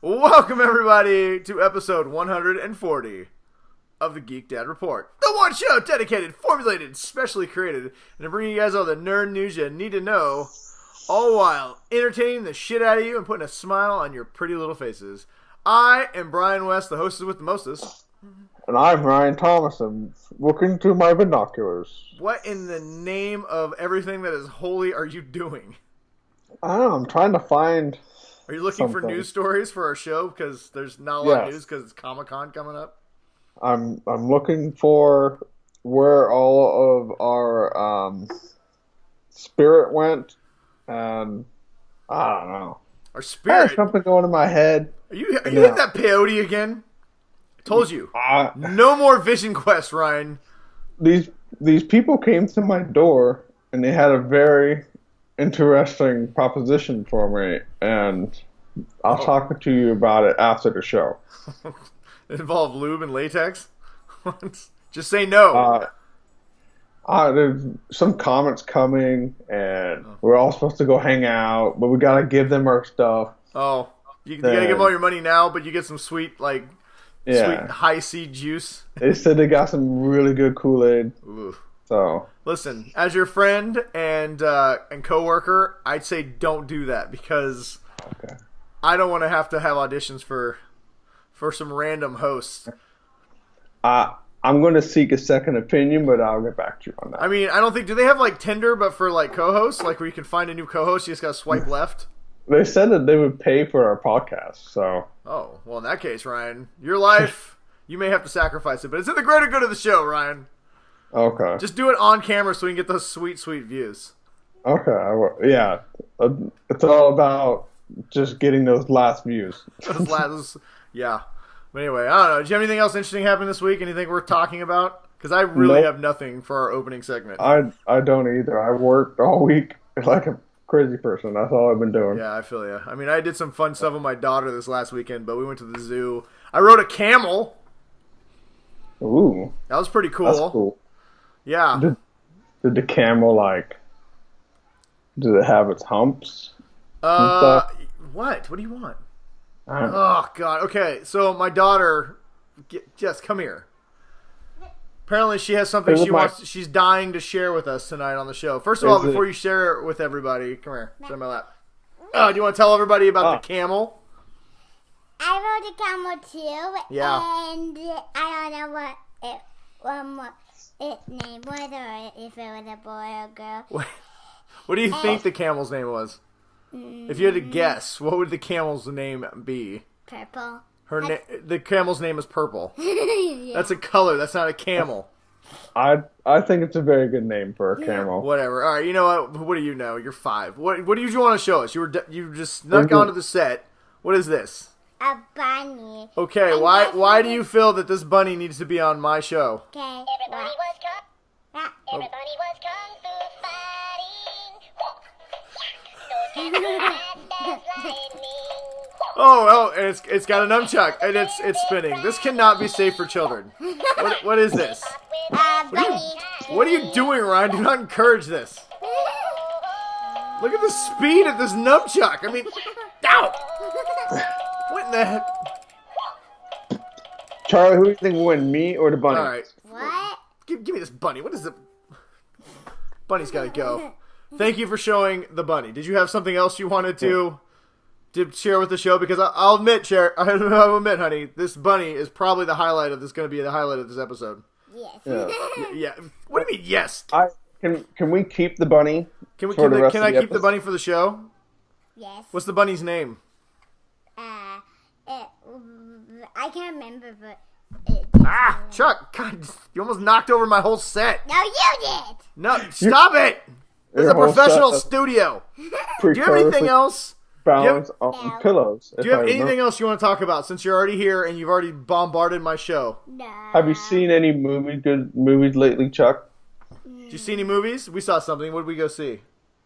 Welcome, everybody, to episode 140 of the Geek Dad Report. The one show dedicated, formulated, specially created, and to bring you guys all the nerd news you need to know, all while entertaining the shit out of you and putting a smile on your pretty little faces. I am Brian West, the hostess with the mostest. And I'm Ryan Thomas. I'm looking through my binoculars. What in the name of everything that is holy are you doing? I don't know, I'm trying to find... Are you looking for news stories for our show? Because there's not a lot of news because it's Comic-Con coming up. I'm looking for where all of our spirit went, and I don't know. Our spirit? There's something going in my head. Are you hitting that peyote again? I told you. No more Vision Quest, Ryan. These people came to my door, and they had a very interesting proposition for me, and I'll talk to you about it after the show. It involved lube and latex? Just say no. There's some comments coming, and we're all supposed to go hang out, but we gotta give them our stuff. Oh, you gotta give them all your money now, but you get some sweet, sweet high C juice. They said they got some really good Kool-Aid. Ooh. So listen, as your friend and coworker, I'd say don't do that because I don't want to have auditions for some random hosts. I'm going to seek a second opinion, but I'll get back to you on that. I mean, I don't think... Do they have, Tinder, but for, co-hosts? Where you can find a new co-host, you just got to swipe left? They said that they would pay for our podcast, so... Oh, well, in that case, Ryan, your life, you may have to sacrifice it, but it's in the greater good of the show, Ryan. Okay. Just do it on camera so we can get those sweet, sweet views. Okay, yeah. It's all about just getting those last views. Yeah. But anyway, I don't know. Did you have anything else interesting happen this week? Anything worth talking about? Because I really have nothing for our opening segment. I don't either. I worked all week like a crazy person. That's all I've been doing. Yeah, I feel you. I mean, I did some fun stuff with my daughter this last weekend, but we went to the zoo. I rode a camel. Ooh. That was pretty cool. That's cool. Yeah. Did the camel, did it have its humps? What? What do you want? Oh, God. Okay, so my daughter... Jess, come here. Apparently she has something she's dying to share with us tonight on the show. First of all, before you share it with everybody, come here. Sit in my lap. Do you want to tell everybody about the camel? I rode a camel too. Yeah. And I don't know what its name was, or if it was a boy or girl. What do you think the camel's name was? If you had to guess, what would the camel's name be? Purple. The camel's name is Purple. Yeah. That's a color. That's not a camel. I think it's a very good name for a camel. Whatever. All right. You know what? What do you know? You're 5. What do you want to show us? You just snuck onto the set. What is this? A bunny. Okay. And why do you feel that this bunny needs to be on my show? Okay. Everybody was kung fu fighting. So lightning. Oh, and it's got a nunchuck and it's spinning. This cannot be safe for children. What is this? What are you doing, Ryan? Do not encourage this. Look at the speed of this nunchuck. I mean, ow! What in the heck? Charlie, who do you think will win, me or the bunny? All right. What? Give me this bunny. What is it? Bunny's got to go. Thank you for showing the bunny. Did you have something else you wanted to share with the show? Because I'll admit, honey, this bunny is probably the highlight of this. Going to be the highlight of this episode. Yes. Yeah. What do you mean, yes? Can we keep the bunny? Can I keep the bunny for the show? Yes. What's the bunny's name? I can't remember, but Chuck! God, you almost knocked over my whole set. No, you did. No, stop it! It's a professional studio. Do you have anything else? Balance on pillows. Do you have anything else you want to talk about since you're already here and you've already bombarded my show? No. Have you seen any good movies lately, Chuck? Did you see any movies? We saw something. What did we go see?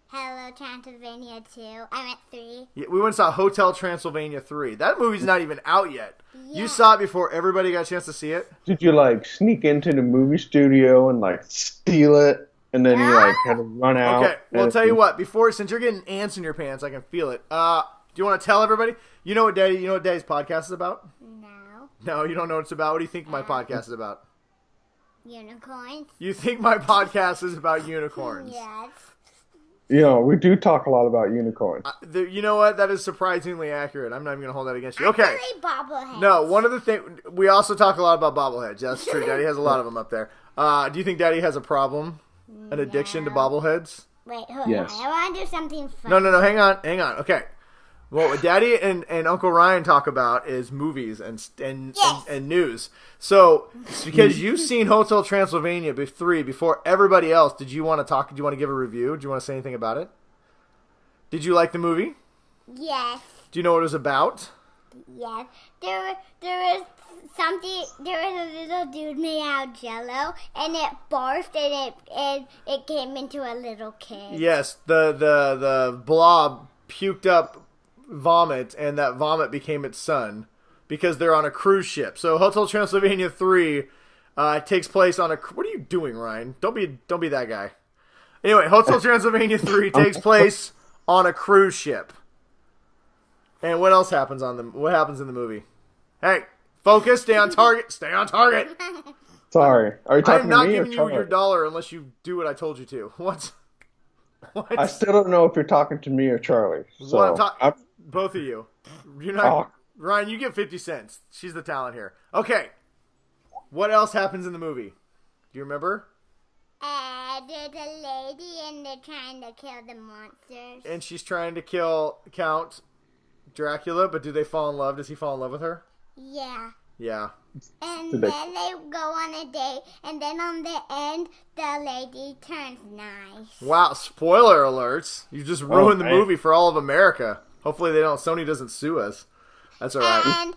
Hotel Transylvania 2. I meant 3. Yeah, we went and saw Hotel Transylvania 3. That movie's not even out yet. Yeah. You saw it before everybody got a chance to see it? Did you sneak into the movie studio and steal it? And then you had to run out. Okay, well, I'll tell you what. Since you're getting ants in your pants, I can feel it. you want to tell everybody? You know what Daddy's podcast is about? No. No, you don't know what it's about. What do you think my podcast is about? Unicorns? You think my podcast is about unicorns? Yes. We do talk a lot about unicorns. You know what? That is surprisingly accurate. I'm not even going to hold that against you. Okay. Actually, bobbleheads. No, one of the things... We also talk a lot about bobbleheads. That's true. Daddy has a lot of them up there. Do you think Daddy has a problem? An addiction to bobbleheads? Wait, hold Yes. on. I want to do something fun. No. Hang on. Okay. Well, what Daddy and Uncle Ryan talk about is movies and news. So, it's because you've seen Hotel Transylvania 3 before everybody else. Did you want to talk? Did you want to give a review? Do you want to say anything about it? Did you like the movie? Yes. Do you know what it was about? Yes. There was something. There was a little dude made out of Jello, and it barfed, and it came into a little kid. Yes, the blob puked up vomit, and that vomit became its son because they're on a cruise ship. So Hotel Transylvania 3 takes place on a... What are you doing, Ryan? Don't be that guy. Anyway, Hotel Transylvania 3 takes place on a cruise ship. And what else happens what happens in the movie? Hey, focus, stay on target, stay on target. Sorry. Are you talking I'm not to me or giving you Charlie? your dollar unless you do what I told you to. What? I still don't know if you're talking to me or Charlie. So Both of you. You're not. Ryan, you get 50 cents. She's the talent here. Okay. What else happens in the movie? Do you remember? There's a lady, and they're trying to kill the monsters. And she's trying to kill Count Dracula, but do they fall in love? Does he fall in love with her? Yeah. Yeah. And then they go on a date, and then on the end, the lady turns nice. Wow, spoiler alerts. You just ruined the man. movie for all of America. Hopefully Sony doesn't sue us. That's alright.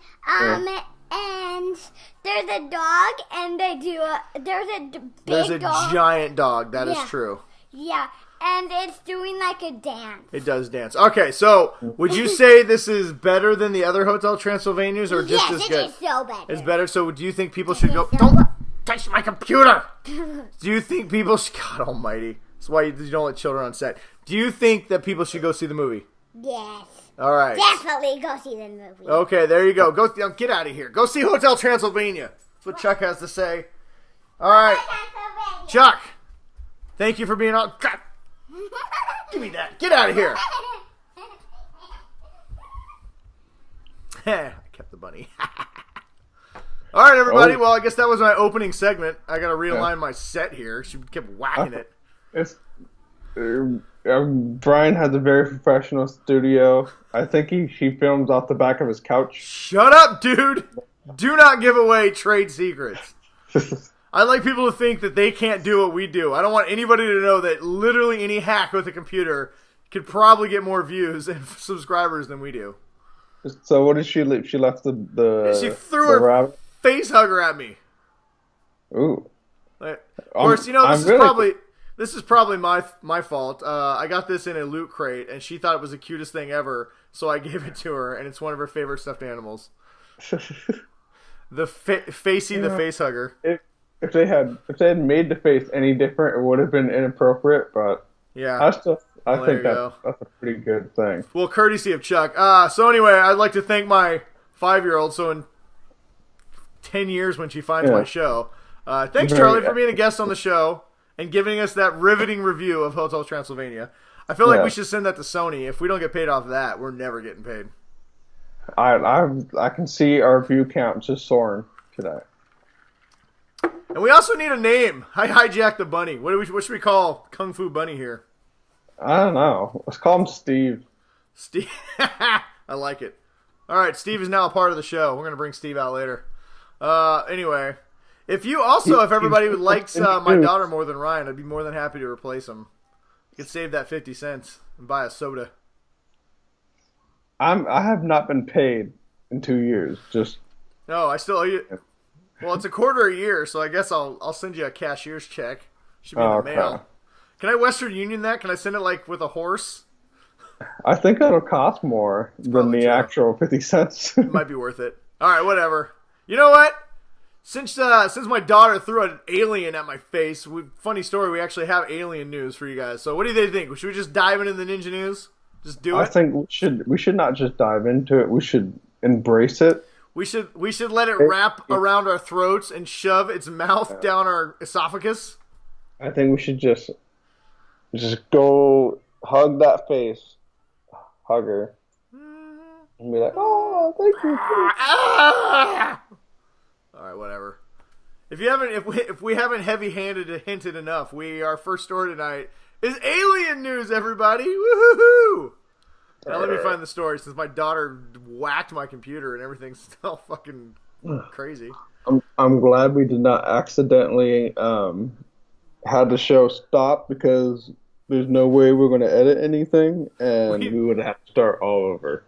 And there's a dog, and there's a big There's a dog. giant dog. That is true. Yeah, and it's doing like a dance. It does dance. Okay, so would you say this is better than the other Hotel Transylvanias, or just as good? Yes, it is so better. It's better. So do you think people should go? so Don't touch my computer. Do you think people? God Almighty! That's why you don't let children on set. Do you think that people should go see the movie? Yes. All right. Definitely go see the movie. Okay, there you go. Go get out of here. Go see Hotel Transylvania. That's what Chuck has to say. All right, Chuck. Thank you for being on. God. Give me that. Get out of here. I kept the bunny. All right, everybody. Well, I guess that was my opening segment. I got to realign my set here. She kept whacking it. It's Brian has a very professional studio. I think he films off the back of his couch. Shut up, dude. Do not give away trade secrets. I like people to think that they can't do what we do. I don't want anybody to know that literally any hack with a computer could probably get more views and subscribers than we do. So what did she leave? She left the She threw her rabbit? face hugger at me. Ooh. Of course, this is probably my fault. I got this in a loot crate, and she thought it was the cutest thing ever, so I gave it to her, and it's one of her favorite stuffed animals. The face hugger. If they had made the face any different, it would have been inappropriate. But yeah, I think that's a pretty good thing. Well, courtesy of Chuck. So anyway, I'd like to thank my 5-year-old. So in 10 years, when she finds my show, thanks Charlie for being a guest on the show and giving us that riveting review of Hotel Transylvania. I feel like we should send that to Sony. If we don't get paid off that, we're never getting paid. I can see our view count just soaring today. And we also need a name. I hijacked the bunny. What should we call Kung Fu Bunny here? I don't know. Let's call him Steve. Steve. I like it. All right, Steve is now a part of the show. We're going to bring Steve out later. Anyway, if everybody likes my daughter more than Ryan, I'd be more than happy to replace him. You could save that 50 cents and buy a soda. I have not been paid in 2 years. No, I still owe you. Well, it's a quarter a year, so I guess I'll send you a cashier's check. Should be in the mail. Can I Western Union that? Can I send it with a horse? I think it'll cost more than the actual 50 cents. It might be worth it. All right, whatever. You know what? Since my daughter threw an alien at my face, funny story, we actually have alien news for you guys. So what do they think? Should we just dive into the ninja news? Just do I it. think we should not just dive into it. We should embrace it. We should let it wrap around our throats and shove its mouth down our esophagus. I think we should just go hug that face, hug her, and be like, "Oh, thank you." All right, whatever. If we haven't heavy-handed hinted enough, our first story tonight is alien news. Everybody, woohoo! Now let me find the story since my daughter whacked my computer and everything's still fucking crazy. I'm glad we did not accidentally had the show stop because there's no way we're going to edit anything and we would have to start all over.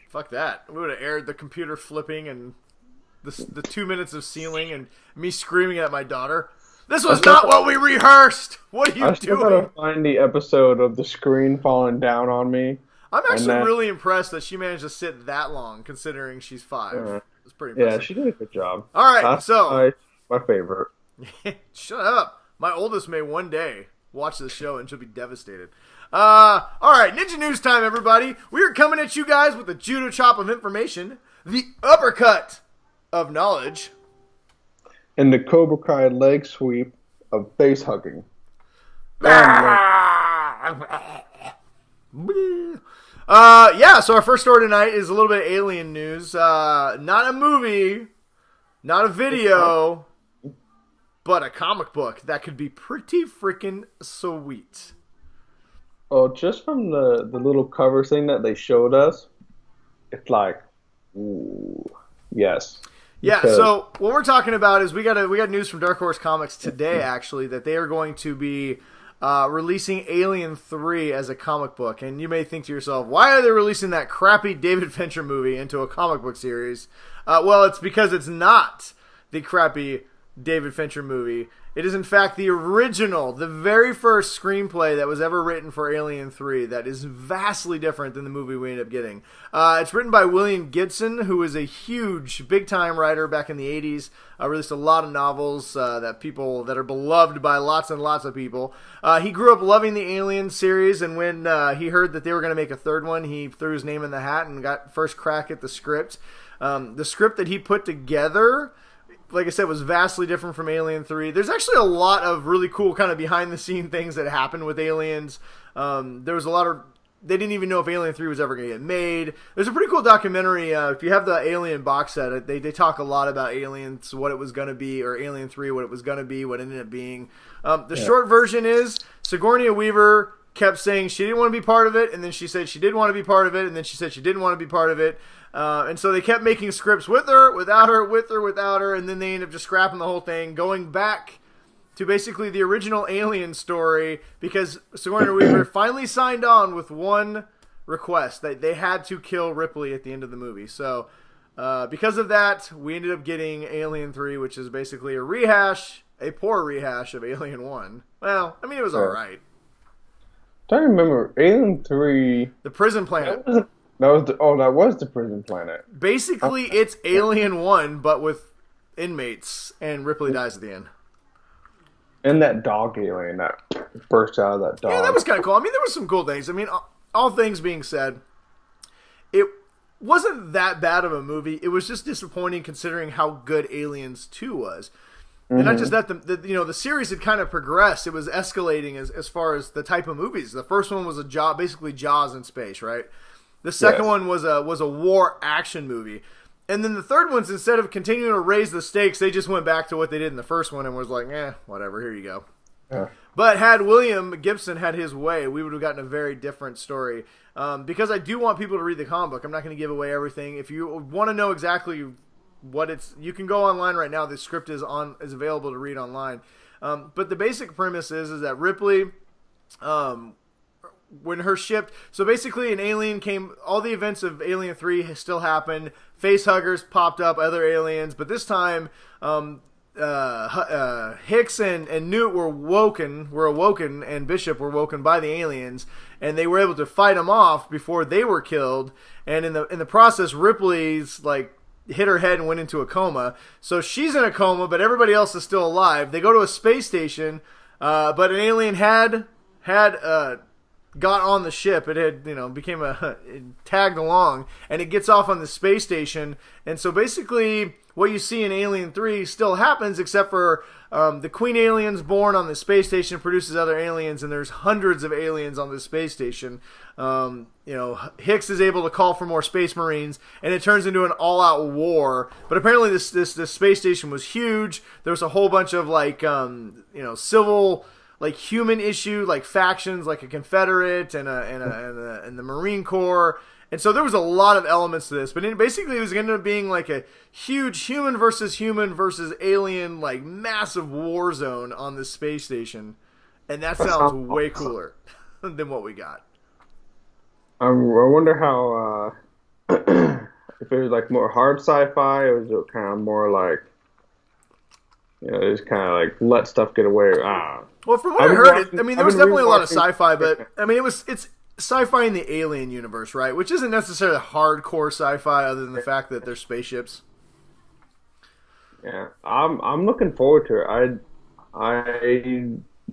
Fuck that. We would have aired the computer flipping and the 2 minutes of ceiling and me screaming at my daughter. This was not what we rehearsed! What are you doing? I still gotta find the episode of the screen falling down on me. I'm actually really impressed that she managed to sit that long considering she's 5. It's pretty impressive. Yeah, she did a good job. Alright, so... my favorite. Shut up. My oldest may one day watch this show and she'll be devastated. Alright, Ninja News time, everybody. We are coming at you guys with the judo chop of information, the uppercut of knowledge, and the Cobra Kai leg sweep of face hugging. So our first story tonight is a little bit of alien news. Not a movie, not a video, but a comic book that could be pretty freaking sweet. Oh, just from the little cover thing that they showed us, it's like, ooh, yes. Yeah, so what we're talking about is we got news from Dark Horse Comics today, actually, that they are going to be releasing Alien 3 as a comic book. And you may think to yourself, why are they releasing that crappy David Fincher movie into a comic book series? Well, it's because it's not the crappy David Fincher movie. It is, in fact, the original, the very first screenplay that was ever written for Alien 3 that is vastly different than the movie we ended up getting. It's written by William Gibson, who is a huge, big-time writer back in the 80s. Released a lot of novels that are beloved by lots and lots of people. He grew up loving the Alien series, and when he heard that they were going to make a third one, he threw his name in the hat and got first crack at the script. The script that he put together, like I said, was vastly different from Alien 3. There's actually a lot of really cool kind of behind-the-scene things that happened with Aliens. There was a lot of... They didn't even know if Alien 3 was ever going to get made. There's a pretty cool documentary. If you have the Alien box set, they talk a lot about Aliens, what it was going to be, or Alien 3, what it was going to be, what it ended up being. Short version is Sigourney Weaver kept saying she didn't want to be part of it, and then she said she did want to be part of it, and then she said she didn't want to be part of it. And so they kept making scripts with her, without her, with her, without her, and then they ended up just scrapping the whole thing, going back to basically the original Alien story, because Sigourney Weaver finally signed on with one request, that they had to kill Ripley at the end of the movie. So because of that, we ended up getting Alien 3, which is basically a poor rehash of Alien 1. Well, I mean, it was alright. Don't remember, Alien 3... The prison planet. That was the prison planet. Basically, it's Alien 1, but with inmates, and Ripley dies at the end. And that dog alien that burst out of that dog. Yeah, that was kind of cool. I mean, there were some cool things. I mean, all things being said, it wasn't that bad of a movie. It was just disappointing considering how good Aliens 2 was. And not just that, the series had kind of progressed. It was escalating as far as the type of movies. The first one was basically Jaws in space, right? The second one was a war action movie. And then the third one's, instead of continuing to raise the stakes, they just went back to what they did in the first one and was like, whatever, here you go. Yeah. But had William Gibson had his way, we would have gotten a very different story. Because I do want people to read the comic book. I'm not going to give away everything. If you want to know exactly what you can go online right now. The script is available to read online. But the basic premise is that Ripley, when her ship, so basically an alien came, all the events of Alien 3 still happened. Facehuggers popped up, other aliens, but this time Hicks and Newt were awoken, and Bishop were woken by the aliens, and they were able to fight them off before they were killed. And in the process, Ripley's hit her head and went into a coma. So she's in a coma, but everybody else is still alive. They go to a space station, but an alien had got on the ship. It had, became it tagged along, and it gets off on the space station. And so basically, what you see in Alien 3 still happens, except for the queen alien's born on the space station, produces other aliens, and there's hundreds of aliens on the space station. Hicks is able to call for more space marines, and it turns into an all-out war. But apparently, this space station was huge. There was a whole bunch of civil, human issue, factions, like a Confederate and the Marine Corps. And so there was a lot of elements to this, but basically it was going to end up being like a huge human versus alien, massive war zone on this space station. And that sounds way cooler than what we got. I wonder how, if it was more hard sci-fi, or was it kind of more just kind of let stuff get away. Well, from what I heard, there was definitely a lot of sci-fi, but it's sci-fi in the Alien universe, right? Which isn't necessarily hardcore sci-fi, other than the fact that they're spaceships. Yeah, I'm looking forward to it. I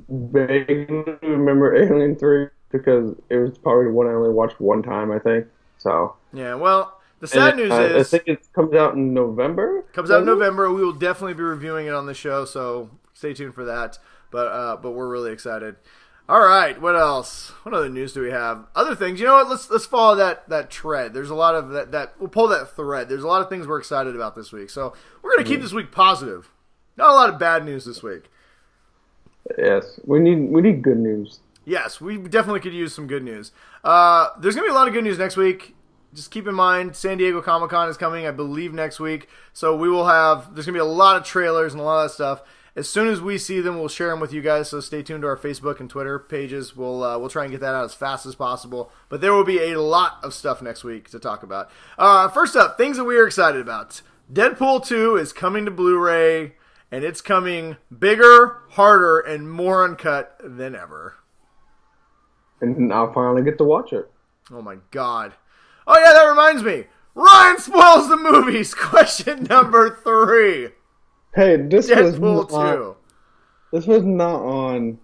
vaguely remember Alien 3 because it was probably the one I only watched one time, I think. So yeah, well, the sad news is I think it comes out in November. We will definitely be reviewing it on the show, so stay tuned for that. But we're really excited. All right, what else? What other news do we have? Other things. You know what? Let's follow that thread. There's a lot of that. We'll pull that thread. There's a lot of things we're excited about this week. So we're going to keep this week positive. Not a lot of bad news this week. Yes, we need good news. Yes, we definitely could use some good news. There's going to be a lot of good news next week. Just keep in mind, San Diego Comic-Con is coming, I believe, next week. So there's going to be a lot of trailers and a lot of that stuff. As soon as we see them, we'll share them with you guys, so stay tuned to our Facebook and Twitter pages. We'll try and get that out as fast as possible. But there will be a lot of stuff next week to talk about. First up, things that we are excited about. Deadpool 2 is coming to Blu-ray, and it's coming bigger, harder, and more uncut than ever. And I'll finally get to watch it. Oh my god. Oh yeah, that reminds me. Ryan spoils the movies. Question number 3. Hey, this Deadpool was not, 2. This was not on.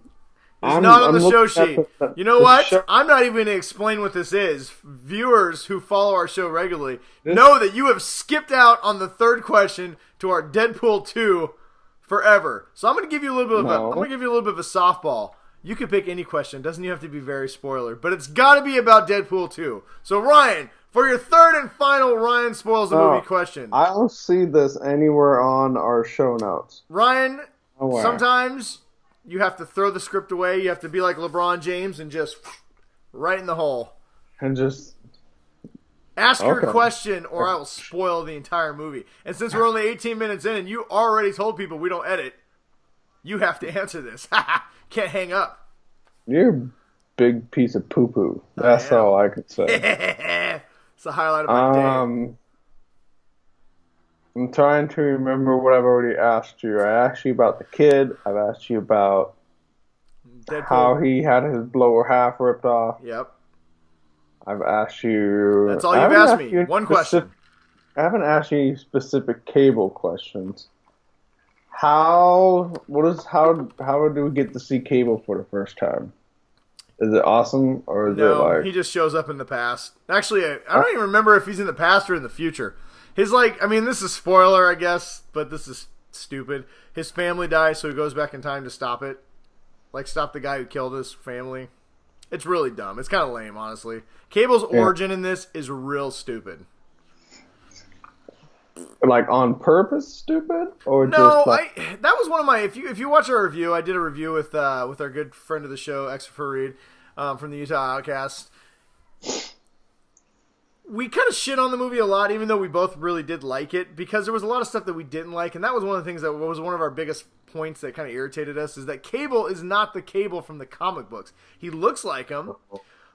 It's not on the show sheet. You know what? I'm not even going to explain what this is. Viewers who follow our show regularly know that you have skipped out on the third question to our Deadpool 2 forever. So I'm going to give you a little bit of a softball. You can pick any question. It doesn't even have to be very spoiler, but it's got to be about Deadpool 2. So Ryan, for your third and final Ryan spoils the movie question. I don't see this anywhere on our show notes. Ryan, sometimes you have to throw the script away. You have to be like LeBron James and just right in the hole. And just ask your question, or I will spoil the entire movie. And since we're only 18 minutes in and you already told people we don't edit, you have to answer this. Can't hang up. You're a big piece of poo-poo. That's all I can say. It's the highlight of my day. I'm trying to remember what I've already asked you. I asked you about the kid. I've asked you about Deadpool. How he had his lower half ripped off. Yep. I've asked you... That's all you've asked me. One question. I haven't asked you any specific Cable questions. How do we get to see Cable for the first time? Is it awesome, or is it he just shows up in the past. Actually, I don't even remember if he's in the past or in the future. This is spoiler, I guess, but this is stupid. His family dies, so he goes back in time to stop it. Stop the guy who killed his family. It's really dumb. It's kind of lame, honestly. Cable's origin in this is real stupid. On purpose stupid? Or no, that was one of my... If you watch our review, I did a review with our good friend of the show, Extra Fareed, from the Utah Outcast. We kind of shit on the movie a lot, even though we both really did like it, because there was a lot of stuff that we didn't like, and that was one of the things that was one of our biggest points that kind of irritated us, is that Cable is not the Cable from the comic books. He looks like him,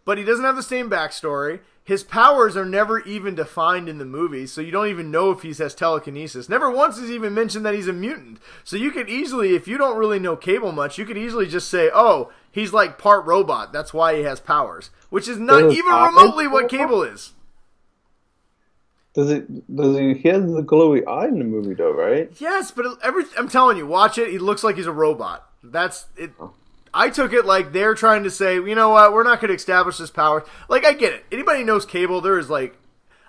but he doesn't have the same backstory. His powers are never even defined in the movie, so you don't even know if he has telekinesis. Never once is even mentioned that he's a mutant. So you could easily, if you don't really know Cable much, you could easily just say, oh, he's part robot. That's why he has powers. Which is not even remotely what Cable is. He has the glowy eye in the movie, though, right? Yes, but I'm telling you, watch it. He looks like he's a robot. That's it. I took it like they're trying to say, you know what, we're not going to establish this power. Like, I get it. Anybody who knows Cable, there is like,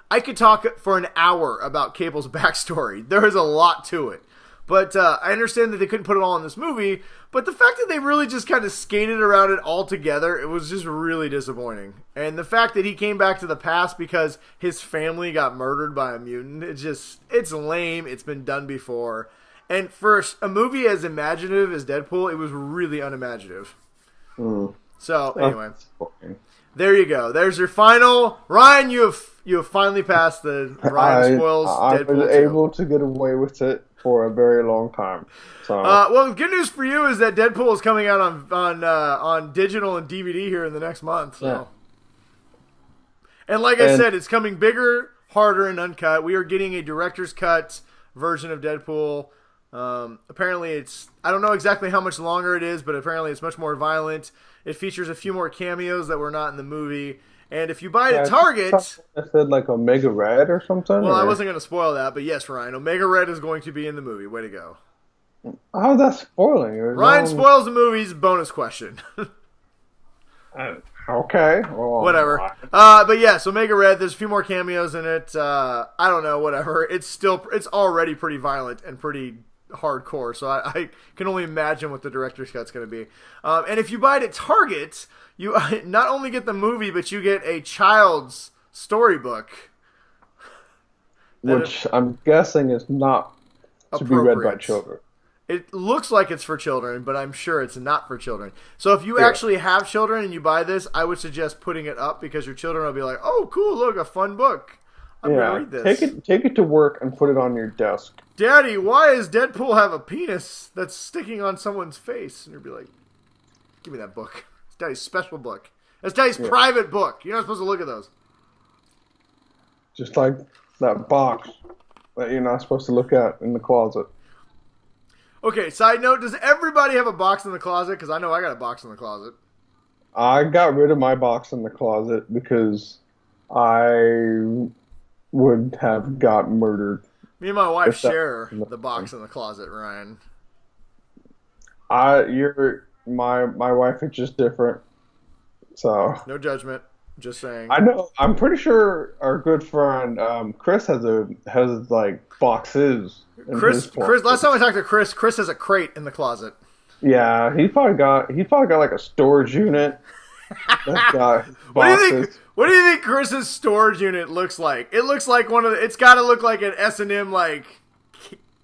I could talk for an hour about Cable's backstory. There is a lot to it. But I understand that they couldn't put it all in this movie. But the fact that they really just kind of skated around it all together, it was just really disappointing. And the fact that he came back to the past because his family got murdered by a mutant, it's lame. It's been done before. And for a movie as imaginative as Deadpool, it was really unimaginative. So, anyway. There you go. There's your final. Ryan, you have finally passed the Ryan Spoils Deadpool 2. I was able to get away with it for a very long time. So. Well, the good news for you is that Deadpool is coming out on digital and DVD here in the next month. So. Yeah. And like I said, it's coming bigger, harder, and uncut. We are getting a director's cut version of Deadpool. Apparently I don't know exactly how much longer it is, but apparently it's much more violent. It features a few more cameos that were not in the movie. And if you buy it at Target... I said like Omega Red or something? Well, I wasn't going to spoil that, but yes, Ryan, Omega Red is going to be in the movie. Way to go. How's that spoiling? Ryan spoils the movies, bonus question. Okay. Well, whatever. But yes, Omega Red, there's a few more cameos in it. I don't know, whatever. It's already pretty violent and pretty hardcore, so I can only imagine what the director's cut's going to be. And if you buy it at Target, you not only get the movie, but you get a child's storybook. Which I'm guessing is not to be read by children. It looks like it's for children, but I'm sure it's not for children. So if you actually have children and you buy this, I would suggest putting it up because your children will be like, oh, cool, look, a fun book. I'm going to read this. Take it to work and put it on your desk. Daddy, why does Deadpool have a penis that's sticking on someone's face? And you'll be like, give me that book. It's Daddy's special book. That's Daddy's private book. You're not supposed to look at those. Just like that box that you're not supposed to look at in the closet. Okay, side note, does everybody have a box in the closet? Because I know I got a box in the closet. I got rid of my box in the closet because I would have got murdered. Me and my wife share the box in the closet, Ryan. My wife is just different. So no judgment. Just saying. I know. I'm pretty sure our good friend Chris has like boxes. Chris. Last time I talked to Chris has a crate in the closet. Yeah, he probably got like a storage unit. That's got boxes. What do you think Chris's storage unit looks like? It looks like it's got to look like an S&M like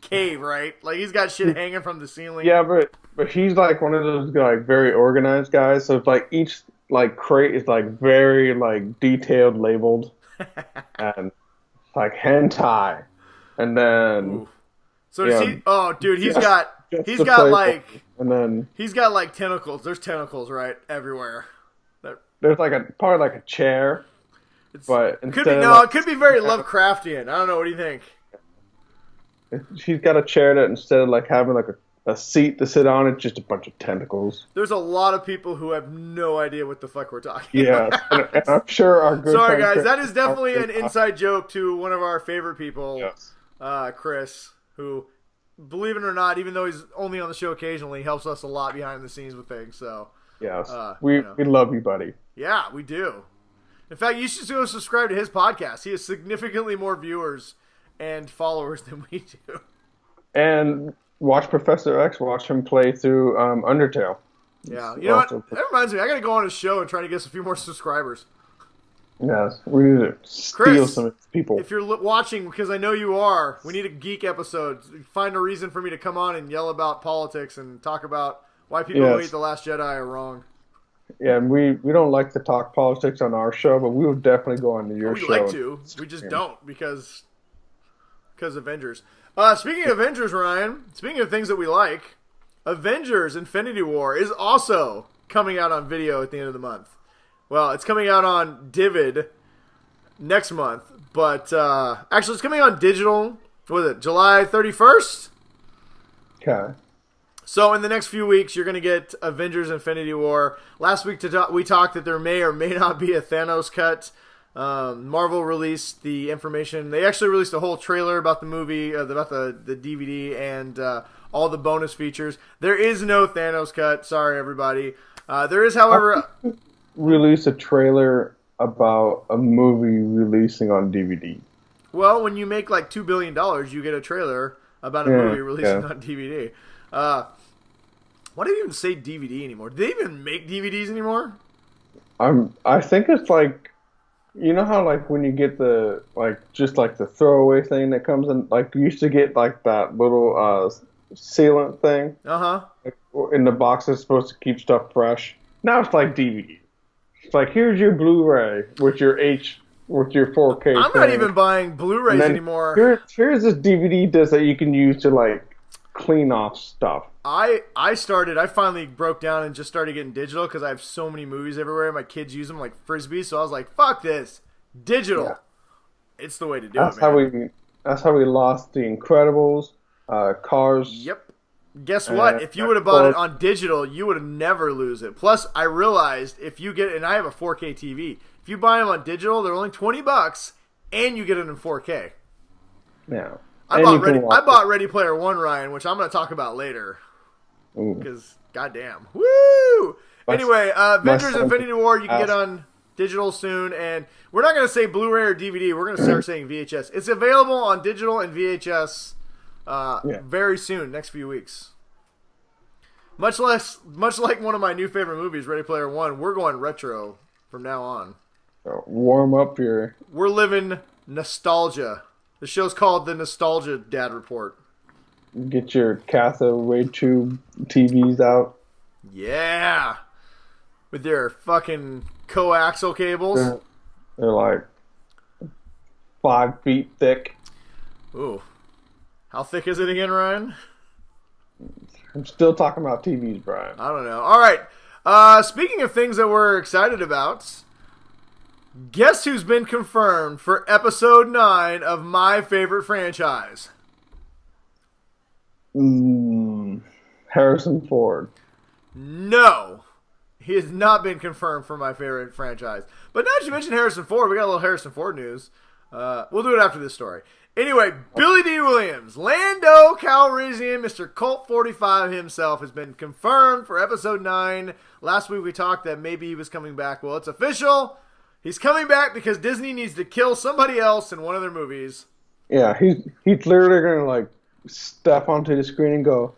cave, right? Like he's got shit hanging from the ceiling. Yeah, but he's like one of those like very organized guys. So it's like each like crate is like very like detailed labeled and like hentai, and then. Ooh. So does he? Oh, dude, he's got like tentacles. There's tentacles right everywhere. There's like probably like a chair, but it could be very Lovecraftian. I don't know. What do you think? She's got a chair that instead of like having like a seat to sit on, it's just a bunch of tentacles. There's a lot of people who have no idea what the fuck we're talking about. Yeah, and I'm sure our good Sorry, guys, that is definitely an inside joke to one of our favorite people, Chris, who, believe it or not, even though he's only on the show occasionally, helps us a lot behind the scenes with things. So yes, we love you, buddy. Yeah, we do. In fact, you should go subscribe to his podcast. He has significantly more viewers and followers than we do. And watch Professor X. Watch him play through Undertale. Yeah, you know what? That reminds me. I got to go on his show and try to get a few more subscribers. Yes, we need to steal some people. If you're watching, because I know you are, we need a geek episode. Find a reason for me to come on and yell about politics and talk about why people who hate The Last Jedi are wrong. Yeah, and we don't like to talk politics on our show, but we will definitely go on to your show. We like to. We just don't because Avengers. Speaking of Avengers, Ryan, speaking of things that we like, Avengers Infinity War is also coming out on video at the end of the month. Well, it's coming out on Divid next month, but actually it's coming on digital, what is it, July 31st? Okay. So in the next few weeks, you're going to get Avengers Infinity War. Last week we talked that there may or may not be a Thanos cut. Marvel released the information. They actually released a whole trailer about the movie, about the DVD, and all the bonus features. There is no Thanos cut. Sorry, everybody. There is, however... Release a trailer about a movie releasing on DVD. Well, when you make like $2 billion, you get a trailer about a movie releasing on DVD. Why do you even say DVD anymore? Do they even make DVDs anymore? I think it's like, you know how like when you get the just the throwaway thing that comes in, like you used to get like that little sealant thing. Like, in the box that's supposed to keep stuff fresh. Now it's like DVD. It's like, here's your Blu-ray with your 4K. I'm not even buying Blu-rays anymore. Here's this DVD disc that you can use to like clean off stuff. I finally broke down and just started getting digital because I have so many movies everywhere. My kids use them like frisbees, so I was like, fuck this. Digital. Yeah. It's the way to do it, man. That's how we lost The Incredibles, Cars. Yep. Guess what? If you would have bought it on digital, you would have never lose it. Plus, I realized if you get, and I have a 4K TV, if you buy them on digital, they're only $20, and you get it in 4K. Yeah. I bought Ready Player One, Ryan, which I'm going to talk about later. Because, goddamn. Woo! Anyway, Avengers Infinity War, you can get on digital soon, and we're not going to say Blu-ray or DVD. We're going to start saying VHS. It's available on digital and VHS very soon, next few weeks. Much like one of my new favorite movies, Ready Player One, we're going retro from now on. So warm up your... We're living nostalgia. The show's called the Nostalgia Dad Report. Get your cathode tube TVs out. Yeah. With their fucking coaxial cables. They're like 5 feet thick. Ooh. How thick is it again, Ryan? I'm still talking about TVs, Brian. I don't know. All right. Speaking of things that we're excited about, guess who's been confirmed for episode 9 of my favorite franchise? Harrison Ford. No. He has not been confirmed for my favorite franchise. But now that you mentioned Harrison Ford, we got a little Harrison Ford news. We'll do it after this story. Anyway, Billy D. Williams, Lando Calrissian, Mr. Colt 45 himself, has been confirmed for episode 9. Last week we talked that maybe he was coming back. Well, it's official. He's coming back because Disney needs to kill somebody else in one of their movies. Yeah, he's literally going to like step onto the screen and go,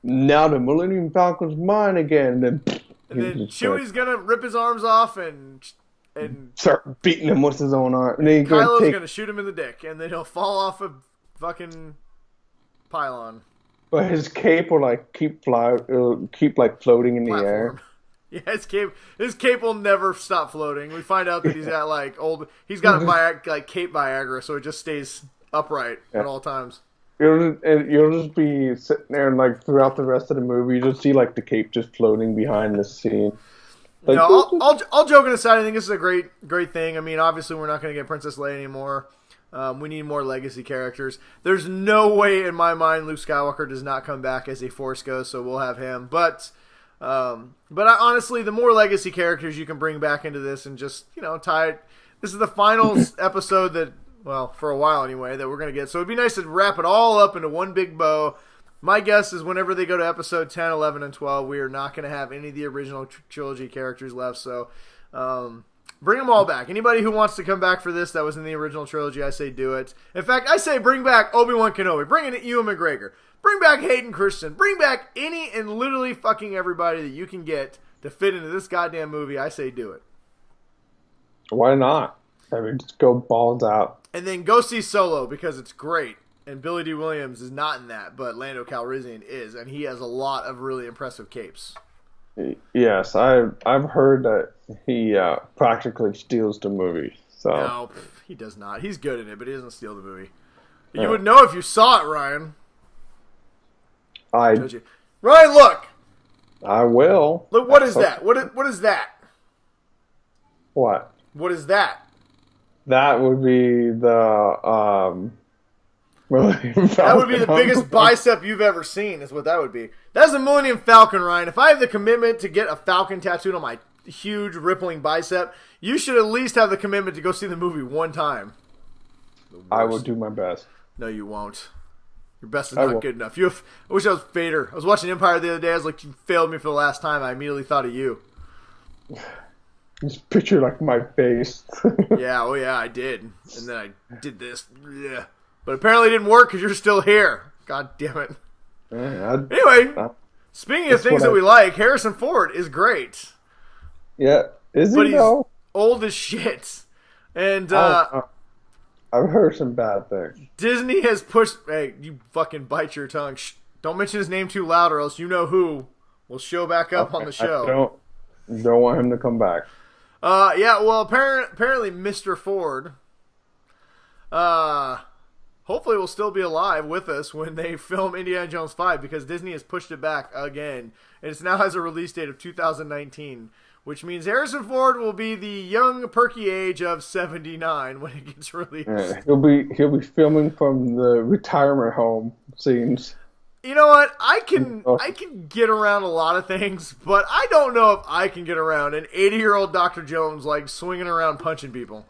now the Millennium Falcon's mine again. And then Chewie's going to rip his arms off and start beating him with his own arm. And then Kylo's going to shoot him in the dick, and then he'll fall off a fucking pylon. But his cape will like keep floating in the air. Yeah, his cape will never stop floating. We find out that he's got he's got a cape Viagra, so it just stays upright at all times. You'll just be sitting there and like throughout the rest of the movie, you'll just see like the cape just floating behind the scene. Like, all joking aside, I think this is a great thing. I mean, obviously we're not going to get Princess Leia anymore. We need more legacy characters. There's no way in my mind Luke Skywalker does not come back as a Force ghost, so we'll have him. But honestly, the more legacy characters you can bring back into this and just, tie it. This is the final episode that, well, for a while anyway, that we're going to get. So it'd be nice to wrap it all up into one big bow. My guess is whenever they go to episode 10, 11, and 12, we are not going to have any of the original trilogy characters left. So bring them all back. Anybody who wants to come back for this that was in the original trilogy, I say do it. In fact, I say bring back Obi-Wan Kenobi. Bring in Ewan McGregor. Bring back Hayden Christensen. Bring back any and literally fucking everybody that you can get to fit into this goddamn movie. I say do it. Why not? I mean, just go balls out. And then go see Solo because it's great. And Billy D. Williams is not in that, but Lando Calrissian is, and he has a lot of really impressive capes. Yes, I've heard that he practically steals the movie. So no, he does not. He's good in it, but he doesn't steal the movie. You would know if you saw it, Ryan. Ryan, look. I will. Look, what is that? What is that? What? What is that? That would be the that would be the biggest bicep you've ever seen, is what that would be. That's a Millennium Falcon, Ryan. If I have the commitment to get a Falcon tattooed on my huge rippling bicep, you should at least have the commitment to go see the movie one time. I will do my best. No, you won't. Your best is not good enough. I wish I was Vader. I was watching Empire the other day. I was like, you failed me for the last time. I immediately thought of you. Just picture like my face. Yeah, oh yeah, I did. And then I did this. Yeah. But apparently it didn't work because you're still here. God damn it. Anyway, speaking of things that we like, Harrison Ford is great. Yeah, is he though? Old as shit. And I've heard some bad things. Disney has pushed... Hey, you fucking bite your tongue. Shh, don't mention his name too loud or else you know who will show back up on the show. I don't want him to come back. Yeah, well, apparently Mr. Ford hopefully will still be alive with us when they film Indiana Jones 5 because Disney has pushed it back again. And it now has a release date of 2019. Which means Harrison Ford will be the young, perky age of 79 when it gets released. Yeah, he'll be filming from the retirement home scenes. You know what? I can get around a lot of things, but I don't know if I can get around an 80-year-old Dr. Jones like swinging around punching people.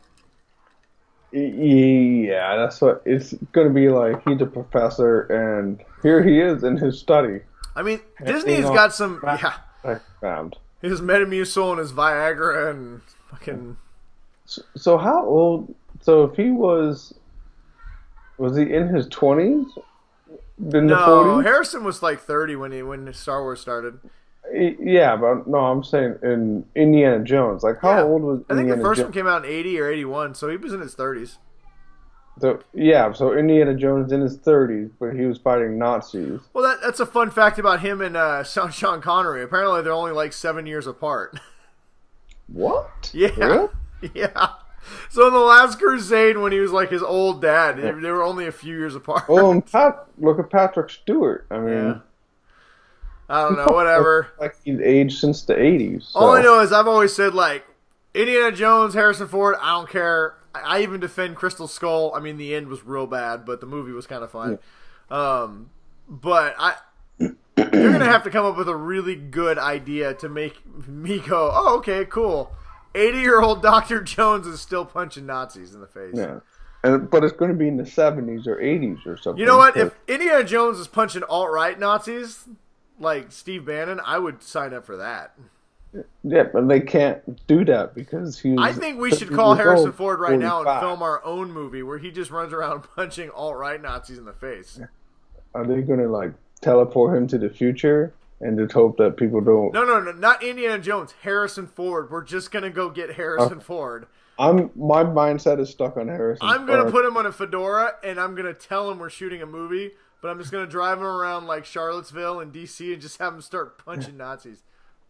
Yeah, that's what it's going to be like. He's a professor, and here he is in his study. I mean, Disney's got some... Yeah. I found. His Metamucil and his Viagra and fucking... So how old... So if he was he in his 20s? In the 40s? Harrison was like 30 when Star Wars started. Yeah, but no, I'm saying in Indiana Jones. Like, how old was Indiana Jones? I think the first one came out in 80 or 81, so he was in his 30s. So Indiana Jones in his 30s, but he was fighting Nazis. Well, that's a fun fact about him and Sean Connery. Apparently, they're only like 7 years apart. What? Yeah. Really? Yeah. So in The Last Crusade, when he was like his old dad, they were only a few years apart. Well, and look at Patrick Stewart. I mean... Yeah. I don't know, whatever. Like he's aged since the 80s. So. All I know is I've always said, like, Indiana Jones, Harrison Ford, I don't care. I even defend Crystal Skull. I mean, the end was real bad, but the movie was kind of fun. Yeah. But you're going to have to come up with a really good idea to make me go, oh, okay, cool. 80-year-old Dr. Jones is still punching Nazis in the face. Yeah. But it's going to be in the 70s or 80s or something. You know what? If Indiana Jones is punching alt-right Nazis... like Steve Bannon, I would sign up for that. Yeah, but they can't do that because he's... I think we should call Harrison Ford right now and film our own movie where he just runs around punching alt-right Nazis in the face. Are they going to, like, teleport him to the future and just hope that people don't... No, not Indiana Jones. Harrison Ford. We're just going to go get Harrison Ford. My mindset is stuck on Harrison I'm going to put him on a fedora and I'm going to tell him we're shooting a movie. But I'm just going to drive him around like Charlottesville and D.C. and just have him start punching Nazis.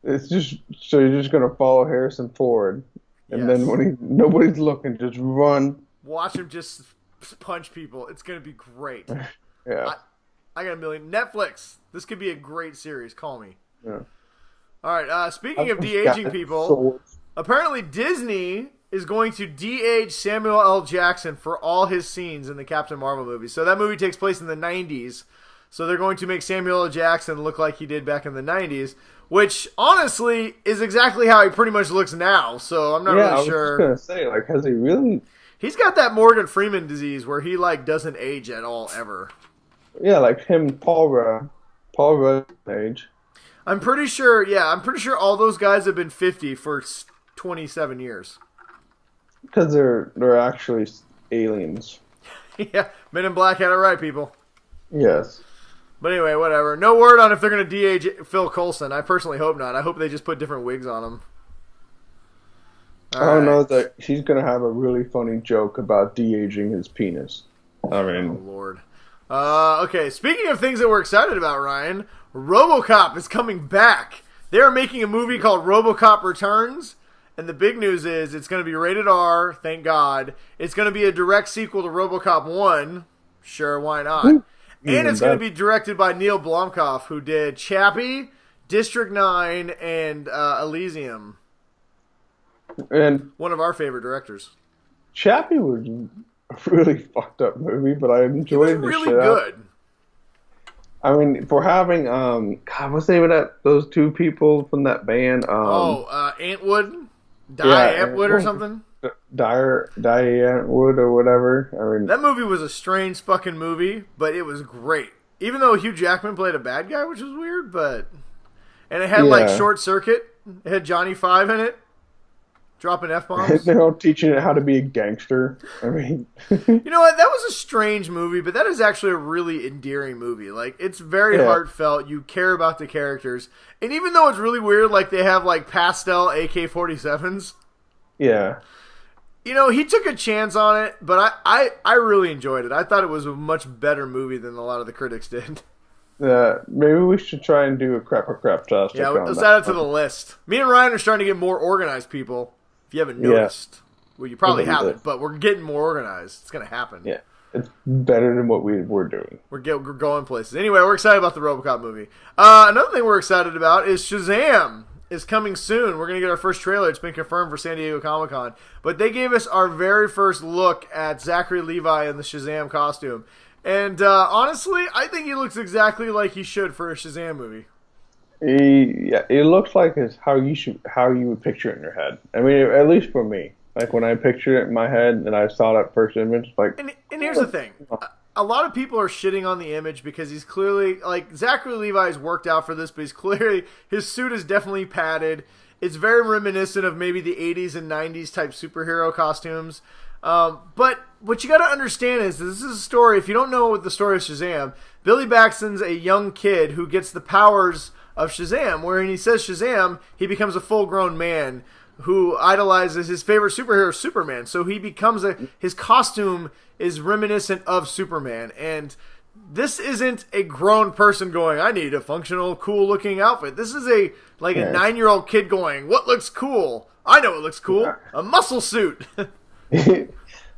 It's just, so you're just going to follow Harrison Ford. And then when nobody's looking, just run. Watch him just punch people. It's going to be great. Yeah. I got a million. Netflix. This could be a great series. Call me. Yeah. All right. Speaking of de-aging people, apparently Disney is going to de-age Samuel L. Jackson for all his scenes in the Captain Marvel movie. So that movie takes place in the 90s. So they're going to make Samuel L. Jackson look like he did back in the 90s, which honestly is exactly how he pretty much looks now. So I'm not really sure. I was just going to say, like, has he really... He's got that Morgan Freeman disease where he, like, doesn't age at all, ever. Yeah, like him, Paul Rudd age. I'm pretty sure all those guys have been 50 for 27 years. Because they're actually aliens. Yeah, Men in Black had it right, people. Yes. But anyway, whatever. No word on if they're going to de-age Phil Coulson. I personally hope not. I hope they just put different wigs on him. I don't know that he's going to have a really funny joke about de-aging his penis. I mean... Oh, Lord. Okay, speaking of things that we're excited about, Ryan, Robocop is coming back. They're making a movie called Robocop Returns. And the big news is it's going to be rated R, thank God. It's going to be a direct sequel to RoboCop 1. Sure, why not? And it's going to be directed by Neil Blomkamp, who did Chappie, District 9, and Elysium. And one of our favorite directors. Chappie was a really fucked up movie, but I enjoyed it. It was really good. I mean, for having God, what's the name of those two people from that band? Antwood, Yeah, Antwood or something. Diane Wood or whatever. I mean, That movie was a strange fucking movie, but it was great. Even though Hugh Jackman played a bad guy, which was weird, and it had like yeah. Short Circuit. It had Johnny Five in it, dropping F-bombs. They're all teaching it how to be a gangster. I mean, You know what? That was a strange movie, but that is actually a really endearing movie. Like, it's very Yeah. heartfelt. You care about the characters. And even though it's really weird, like, they have, like, pastel AK-47s, yeah. you know, he took a chance on it, but I really enjoyed it. I thought it was a much better movie than a lot of the critics did. Maybe we should try and do a crap or crap test. Yeah, let's add it to the list. Me and Ryan are starting to get more organized people, if you haven't noticed. Well, you probably haven't, but we're getting more organized. It's going to happen. Yeah, it's better than what we're doing. We're going places. Anyway, we're excited about the Robocop movie. Another thing we're excited about is Shazam is coming soon. We're going to get our first trailer. It's been confirmed for San Diego Comic-Con. But they gave us our very first look at Zachary Levi in the Shazam costume. And honestly, I think he looks exactly like he should for a Shazam movie. It looks like it's how you would picture it in your head. I mean, at least for me. Like when I pictured it in my head and I saw that first image, like. And here's the thing: a lot of people are shitting on the image because he's clearly like Zachary Levi's worked out for this, but he's clearly his suit is definitely padded. It's very reminiscent of maybe the 80s and 90s type superhero costumes. But what you got to understand is this is a story. If you don't know the story of Shazam, Billy Baxton's a young kid who gets the powers of Shazam, where when he says Shazam, he becomes a full-grown man who idolizes his favorite superhero, Superman. So he becomes his costume is reminiscent of Superman. And this isn't a grown person going, I need a functional, cool-looking outfit. This is a 9-year-old kid going, what looks cool? I know what looks cool. A muscle suit.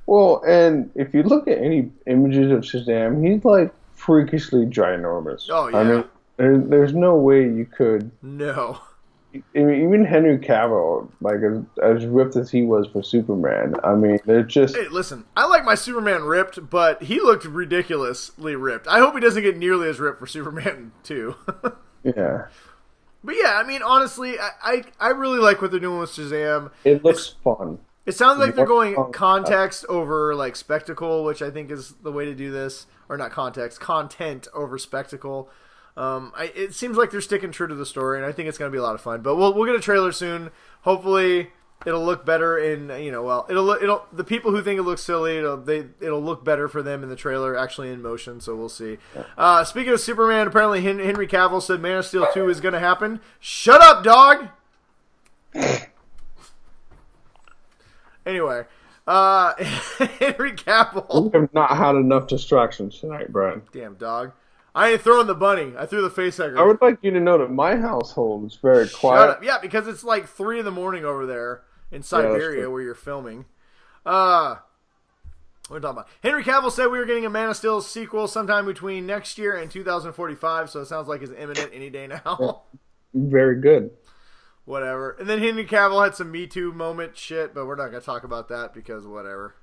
Well, and if you look at any images of Shazam, he's like freakishly ginormous. Oh, yeah. I mean, there's no way you could. No. I mean, even Henry Cavill, like as ripped as he was for Superman, I mean, they're just. Hey, listen, I like my Superman ripped, but he looked ridiculously ripped. I hope he doesn't get nearly as ripped for Superman 2. Yeah. But yeah, I mean, honestly, I really like what they're doing with Shazam. It looks fun. It sounds like they're going context over like spectacle, which I think is the way to do this. Or not context, content over spectacle. It seems like they're sticking true to the story, and I think it's going to be a lot of fun. But we'll get a trailer soon. Hopefully, it'll look better in it'll the people who think it looks silly, it'll look better for them in the trailer actually in motion. So we'll see. Speaking of Superman, apparently Henry Cavill said Man of Steel 2 is going to happen. Shut up, dog. Anyway, Henry Cavill. We have not had enough distractions tonight, Brad. Damn, dog. I ain't throwing the bunny. I threw the facehugger. I would like you to know that my household is very quiet. Shut up. Yeah, because it's like 3 in the morning over there in Siberia where you're filming. What are we talking about? Henry Cavill said we were getting a Man of Steel sequel sometime between next year and 2045, so it sounds like it's imminent any day now. Very good. Whatever. And then Henry Cavill had some Me Too moment shit, but we're not going to talk about that because whatever.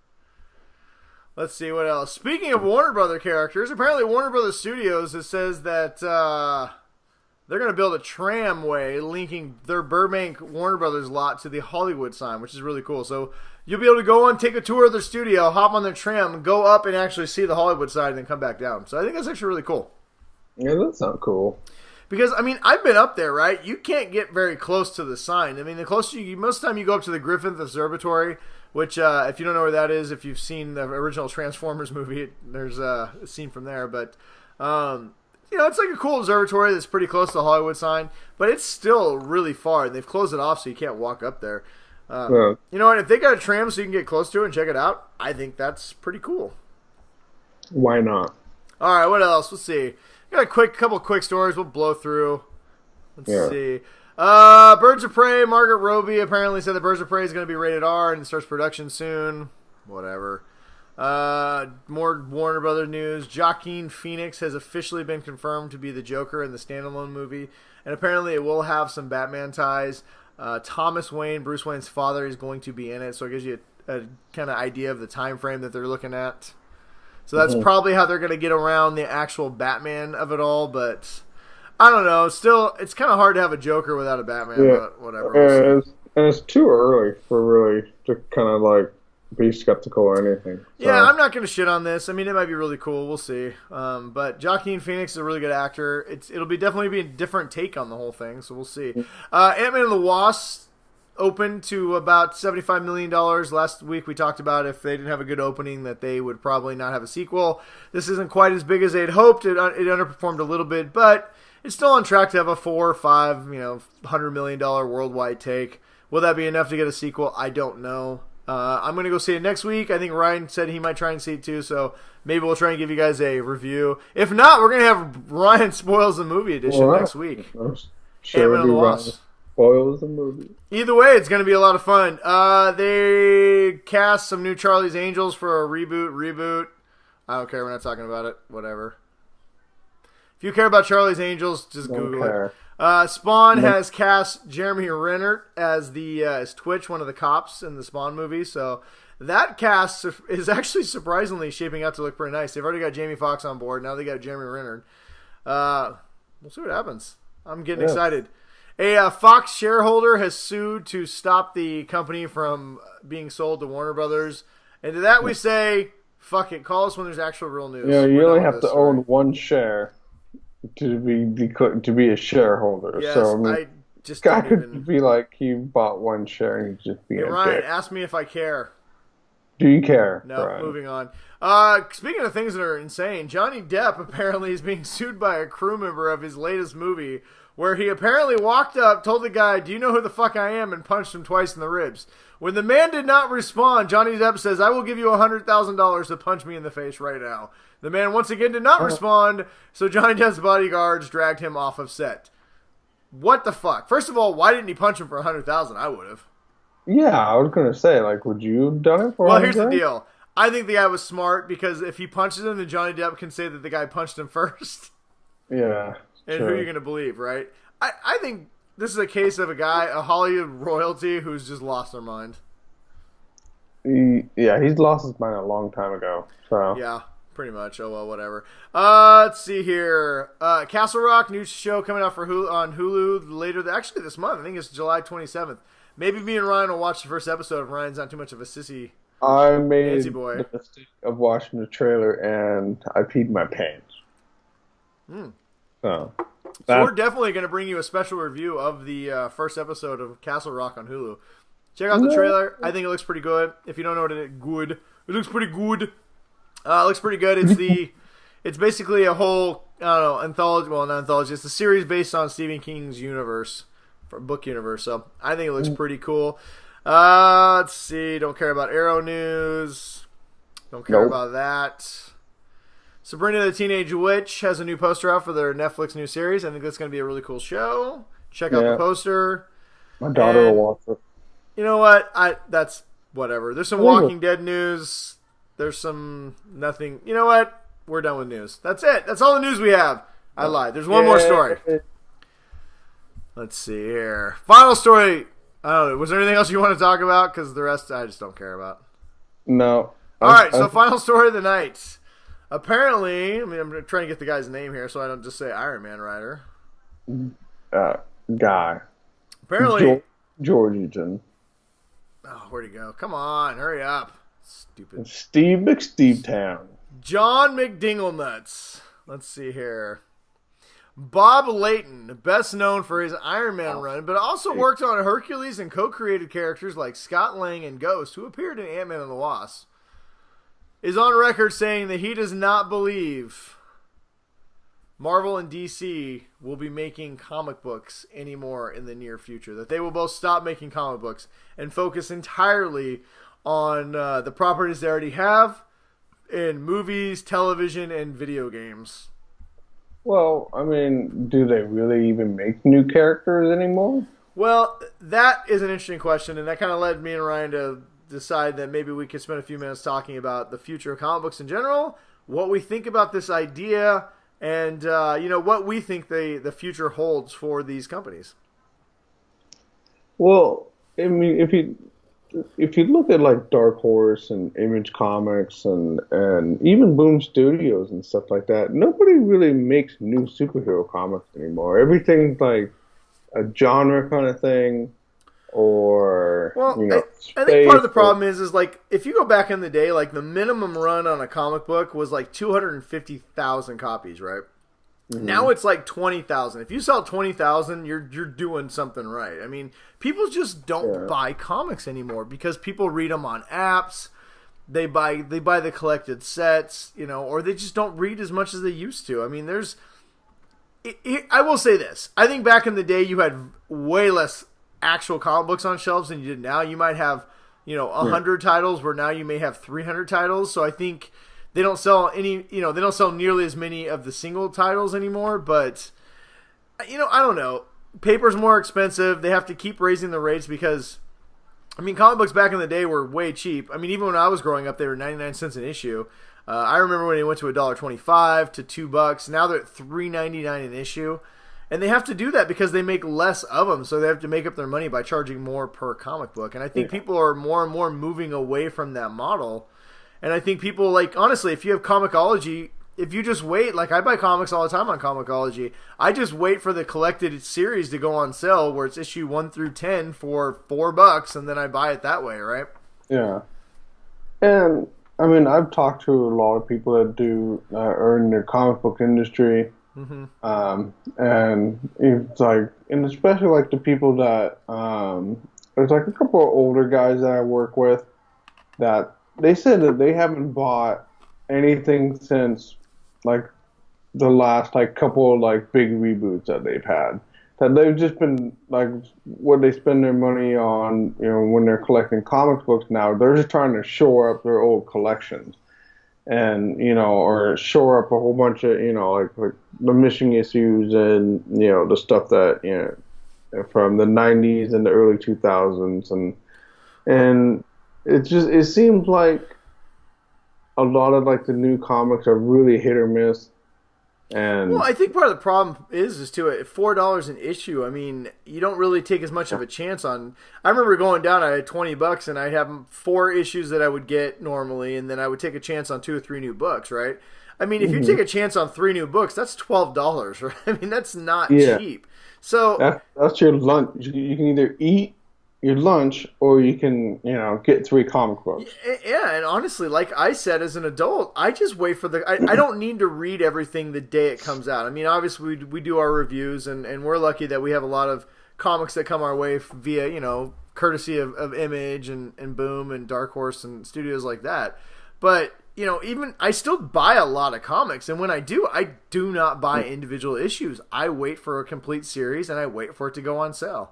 Let's see what else. Speaking of Warner Brother characters, apparently Warner Brothers Studios says that they're going to build a tramway linking their Burbank Warner Brothers lot to the Hollywood sign, which is really cool. So you'll be able to go on, take a tour of their studio, hop on their tram, go up and actually see the Hollywood sign and then come back down. So I think that's actually really cool. Yeah, that sounds cool. Because, I mean, I've been up there, right? You can't get very close to the sign. I mean, the closer most of the time you go up to the Griffith Observatory, which, if you don't know where that is, if you've seen the original Transformers movie, there's a scene from there. But, it's like a cool observatory that's pretty close to the Hollywood sign, but it's still really far, and they've closed it off so you can't walk up there. You know what? If they got a tram so you can get close to it and check it out, I think that's pretty cool. Why not? All right, what else? Let's see. Got a couple quick stories we'll blow through. Let's see. Birds of Prey, Margaret Robbie apparently said that Birds of Prey is going to be rated R and starts production soon. Whatever. More Warner Brothers news. Joaquin Phoenix has officially been confirmed to be the Joker in the standalone movie. And apparently it will have some Batman ties. Thomas Wayne, Bruce Wayne's father, is going to be in it. So it gives you a kind of idea of the time frame that they're looking at. So that's probably how they're going to get around the actual Batman of it all. But I don't know. Still, it's kind of hard to have a Joker without a Batman. Yeah. But whatever. And it's too early for really to kind of like be skeptical or anything. So. Yeah, I'm not going to shit on this. I mean, it might be really cool. We'll see. But Joaquin Phoenix is a really good actor. It'll definitely be a different take on the whole thing. So we'll see. Ant-Man and the Wasp opened to about $75 million. Last week we talked about if they didn't have a good opening that they would probably not have a sequel. This isn't quite as big as they'd hoped. It underperformed a little bit, but it's still on track to have a 4 or 5, $100 million worldwide take. Will that be enough to get a sequel? I don't know. I'm going to go see it next week. I think Ryan said he might try and see it too, so maybe we'll try and give you guys a review. If not, we're going to have Ryan Spoils the Movie edition next week. Sure, Ryan spoils the movie. Either way, it's going to be a lot of fun. They cast some new Charlie's Angels for a reboot. I don't care. We're not talking about it. Whatever. If you care about Charlie's Angels, just Google it. Spawn has cast Jeremy Renner as as Twitch, one of the cops in the Spawn movie. So that cast is actually surprisingly shaping out to look pretty nice. They've already got Jamie Foxx on board. Now they got Jeremy Renner. We'll see what happens. I'm getting excited. A Fox shareholder has sued to stop the company from being sold to Warner Brothers. And to that we say, fuck it. Call us when there's actual real news. Yeah, you only have to own one share to be a shareholder. Yes, so I just guy could be like he bought one share and he'd just be a Ryan, dick. ask me if I care. Do you care? No, Ryan? Moving on. Speaking of things that are insane, Johnny Depp apparently is being sued by a crew member of his latest movie where he apparently walked up, told the guy, "Do you know who the fuck I am?" and punched him twice in the ribs. When the man did not respond, Johnny Depp says, "I will give you $100,000 to punch me in the face right now." The man once again did not respond, so Johnny Depp's bodyguards dragged him off of set. What the fuck? First of all, why didn't he punch him for $100,000? I would have. Yeah, I was gonna say, like, would you have done it for? Well, here's the deal. I think the guy was smart because if he punches him, then Johnny Depp can say that the guy punched him first. Yeah. And who are you going to believe, right? I think this is a case of a Hollywood royalty who's just lost their mind. He's lost his mind a long time ago. So yeah, pretty much. Oh, well, whatever. Let's see here. Castle Rock, new show coming out on Hulu later, actually this month. I think it's July 27th. Maybe me and Ryan will watch the first episode if Ryan's not too much of a sissy. I made Nancy boy. the mistake of watching the trailer and I peed my pants. So we're definitely going to bring you a special review of the first episode of Castle Rock on Hulu. Check out the trailer. I think it looks pretty good. If you don't know what it is, good. It looks pretty good. It looks pretty good. It's basically a whole, I don't know, anthology. Well, not anthology. It's a series based on Stephen King's book universe. So I think it looks pretty cool. Let's see. Don't care about Arrow news. Don't care about that. Sabrina the Teenage Witch has a new poster out for their Netflix new series. I think that's going to be a really cool show. Check out the poster. My daughter will watch it. You know what? That's whatever. There's some Walking Dead news. There's some nothing. You know what? We're done with news. That's it. That's all the news we have. I lied. There's one more story. Let's see here. Final story. I don't know. Was there anything else you want to talk about? Because the rest I just don't care about. No. All right. So final story of the night. Apparently, I'm trying to get the guy's name here so I don't just say Iron Man Rider. Guy. Apparently. George Eaton. Oh, where'd he go? Come on, hurry up. Stupid. Steve McStevetown. John McDinglenuts. Let's see here. Bob Layton, best known for his Iron Man run, but also worked on Hercules and co-created characters like Scott Lang and Ghost, who appeared in Ant-Man and the Wasp, is on record saying that he does not believe Marvel and DC will be making comic books anymore in the near future. That they will both stop making comic books and focus entirely on the properties they already have in movies, television, and video games. Well, I mean, do they really even make new characters anymore? Well, that is an interesting question, and that kind of led me and Ryan to decide that maybe we could spend a few minutes talking about the future of comic books in general, what we think about this idea, and what we think the future holds for these companies. Well, I mean, if you look at like Dark Horse and Image Comics and even Boom Studios and stuff like that, nobody really makes new superhero comics anymore. Everything's like a genre kind of thing, or Well, you know, I think part of the space, problem is like if you go back in the day, like the minimum run on a comic book was like 250,000 copies, right? Now it's like 20,000. If you sell 20,000, you're doing something right. I mean, people just don't buy comics anymore because people read them on apps. They buy the collected sets, you know, or they just don't read as much as they used to. I mean, I will say this. I think back in the day you had way less actual comic books on shelves than you did now. You might have, you know, 100 titles where now you may have 300 titles. So I think they don't sell nearly as many of the single titles anymore, but you know, I don't know. Paper's more expensive. They have to keep raising the rates because I mean, comic books back in the day were way cheap. I mean, even when I was growing up, they were 99 cents an issue. I remember when they went to $1.25 to $2. Now they're at $3.99 an issue. And they have to do that because they make less of them, so they have to make up their money by charging more per comic book. And I think people are more and more moving away from that model. And I think people, like, honestly, if you have Comixology, if you just wait, like I buy comics all the time on Comixology, I just wait for the collected series to go on sale where it's issue 1 through 10 for $4, and then I buy it that way, right? Yeah. And, I mean, I've talked to a lot of people that do earn their comic book industry. And it's like, and especially like the people that, there's like a couple of older guys that I work with that they said that they haven't bought anything since like the last like couple of like big reboots that they've had. That they've just been like what they spend their money on, you know, when they're collecting comic books now, they're just trying to shore up their old collections. And, you know, or shore up a whole bunch of, you know, like the missing issues and, you know, the stuff that, you know, from the 90s and the early 2000s. And it seems like a lot of like the new comics are really hit or miss. And well, I think part of the problem is too at $4 an issue. I mean, you don't really take as much of a chance on. I remember going down. I had $20, and I'd have 4 issues that I would get normally, and then I would take a chance on 2 or 3 new books. Right? I mean, if you take a chance on 3 new books, that's $12. Right? I mean, that's not cheap. So that's your lunch. You can either eat your lunch or you can, you know, get 3 comic books. Yeah, and honestly, like I said, as an adult, I just wait for I don't need to read everything the day it comes out. I mean, obviously, we do our reviews, and we're lucky that we have a lot of comics that come our way via, you know, courtesy of Image and Boom and Dark Horse and studios like that. But, you know, even I still buy a lot of comics, and when I do not buy individual issues. I wait for a complete series, and I wait for it to go on sale.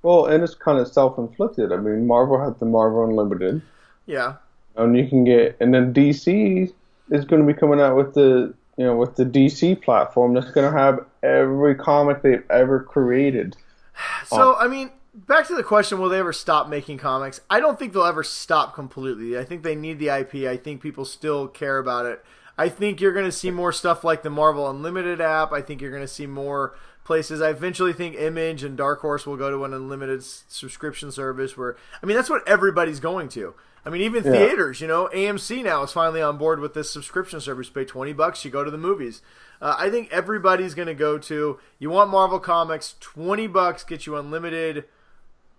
Well, and it's kind of self-inflicted. I mean, Marvel had the Marvel Unlimited. Yeah. And you can get, and then DC is going to be coming out with the, you know, with the DC platform that's going to have every comic they've ever created. So, I mean, back to the question, will they ever stop making comics? I don't think they'll ever stop completely. I think they need the IP. I think people still care about it. I think you're going to see more stuff like the Marvel Unlimited app. I think you're going to see more places. I eventually think Image and Dark Horse will go to an unlimited subscription service where, I mean, that's what everybody's going to. I mean, even theaters, you know, AMC now is finally on board with this subscription service. You pay $20, you go to the movies. I think everybody's going to go to, you want Marvel Comics, $20 gets you unlimited,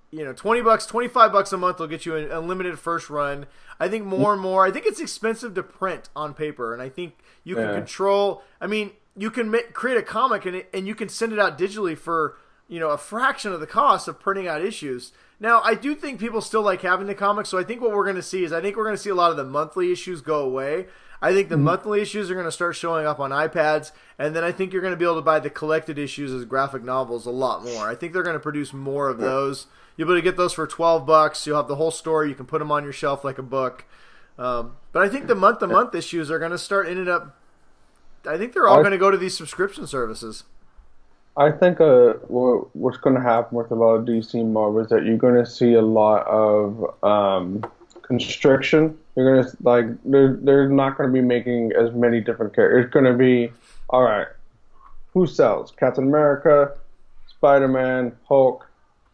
you know, $20, $25 a month will get you an unlimited first run. I think more and more, I think it's expensive to print on paper, and I think you can control, I mean, you can create a comic and you can send it out digitally for, you know, a fraction of the cost of printing out issues. Now, I do think people still like having the comics, so I think what we're going to see is I think we're going to see a lot of the monthly issues go away. I think the monthly issues are going to start showing up on iPads, and then I think you're going to be able to buy the collected issues as graphic novels a lot more. I think they're going to produce more of those. You'll be able to get those for $12. You'll have the whole story. You can put them on your shelf like a book. But I think the month-to-month issues are going to start ending up, I think they're all going to go to these subscription services. I think what's going to happen with a lot of DC and Marvel is that you're going to see a lot of constriction. You're going to, like, they're not going to be making as many different characters. It's going to be, all right, who sells? Captain America, Spider-Man, Hulk.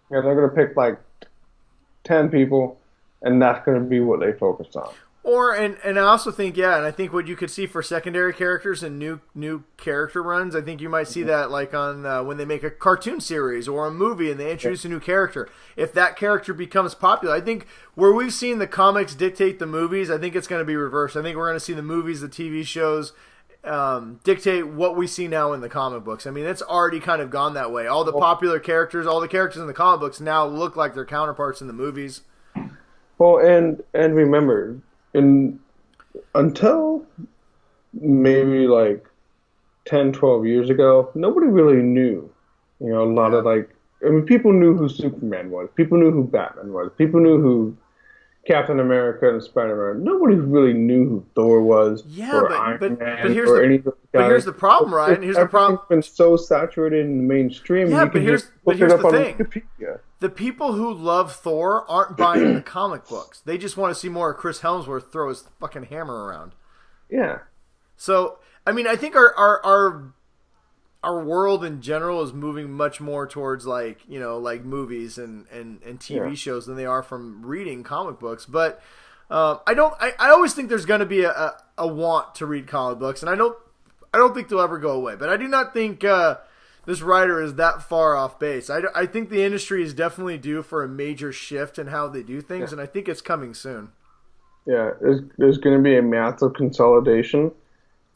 Yeah, they're going to pick like 10 people, and that's going to be what they focus on. Or and I also think and I think what you could see for secondary characters and new character runs, I think you might see that like on when they make a cartoon series or a movie and they introduce a new character. If that character becomes popular, I think where we've seen the comics dictate the movies, I think it's going to be reversed. I think we're going to see the movies, the TV shows dictate what we see now in the comic books. I mean, it's already kind of gone that way. All the popular characters, all the characters in the comic books now look like their counterparts in the movies. Well, and remember, until maybe like 10, 12 years ago, nobody really knew. A lot of people knew who Superman was. People knew who Batman was. People knew who Captain America and Spider-Man. Nobody really knew who Thor was. Yeah, or but Iron Man, here's or the any of those but guys. here's the problem, Ryan. Here's the problem. Everything's been so saturated in the mainstream. Yeah, you but can here's just look it the up on thing. Wikipedia. The people who love Thor aren't buying the comic books. They just want to see more of Chris Hemsworth throw his fucking hammer around. Yeah. So, I mean, I think our world in general is moving much more towards like movies and TV shows than they are from reading comic books. But I always think there's going to be a want to read comic books, and I don't think they'll ever go away. But I do not think this writer is that far off base. I think the industry is definitely due for a major shift in how they do things, and I think it's coming soon. Yeah, there's going to be a massive consolidation,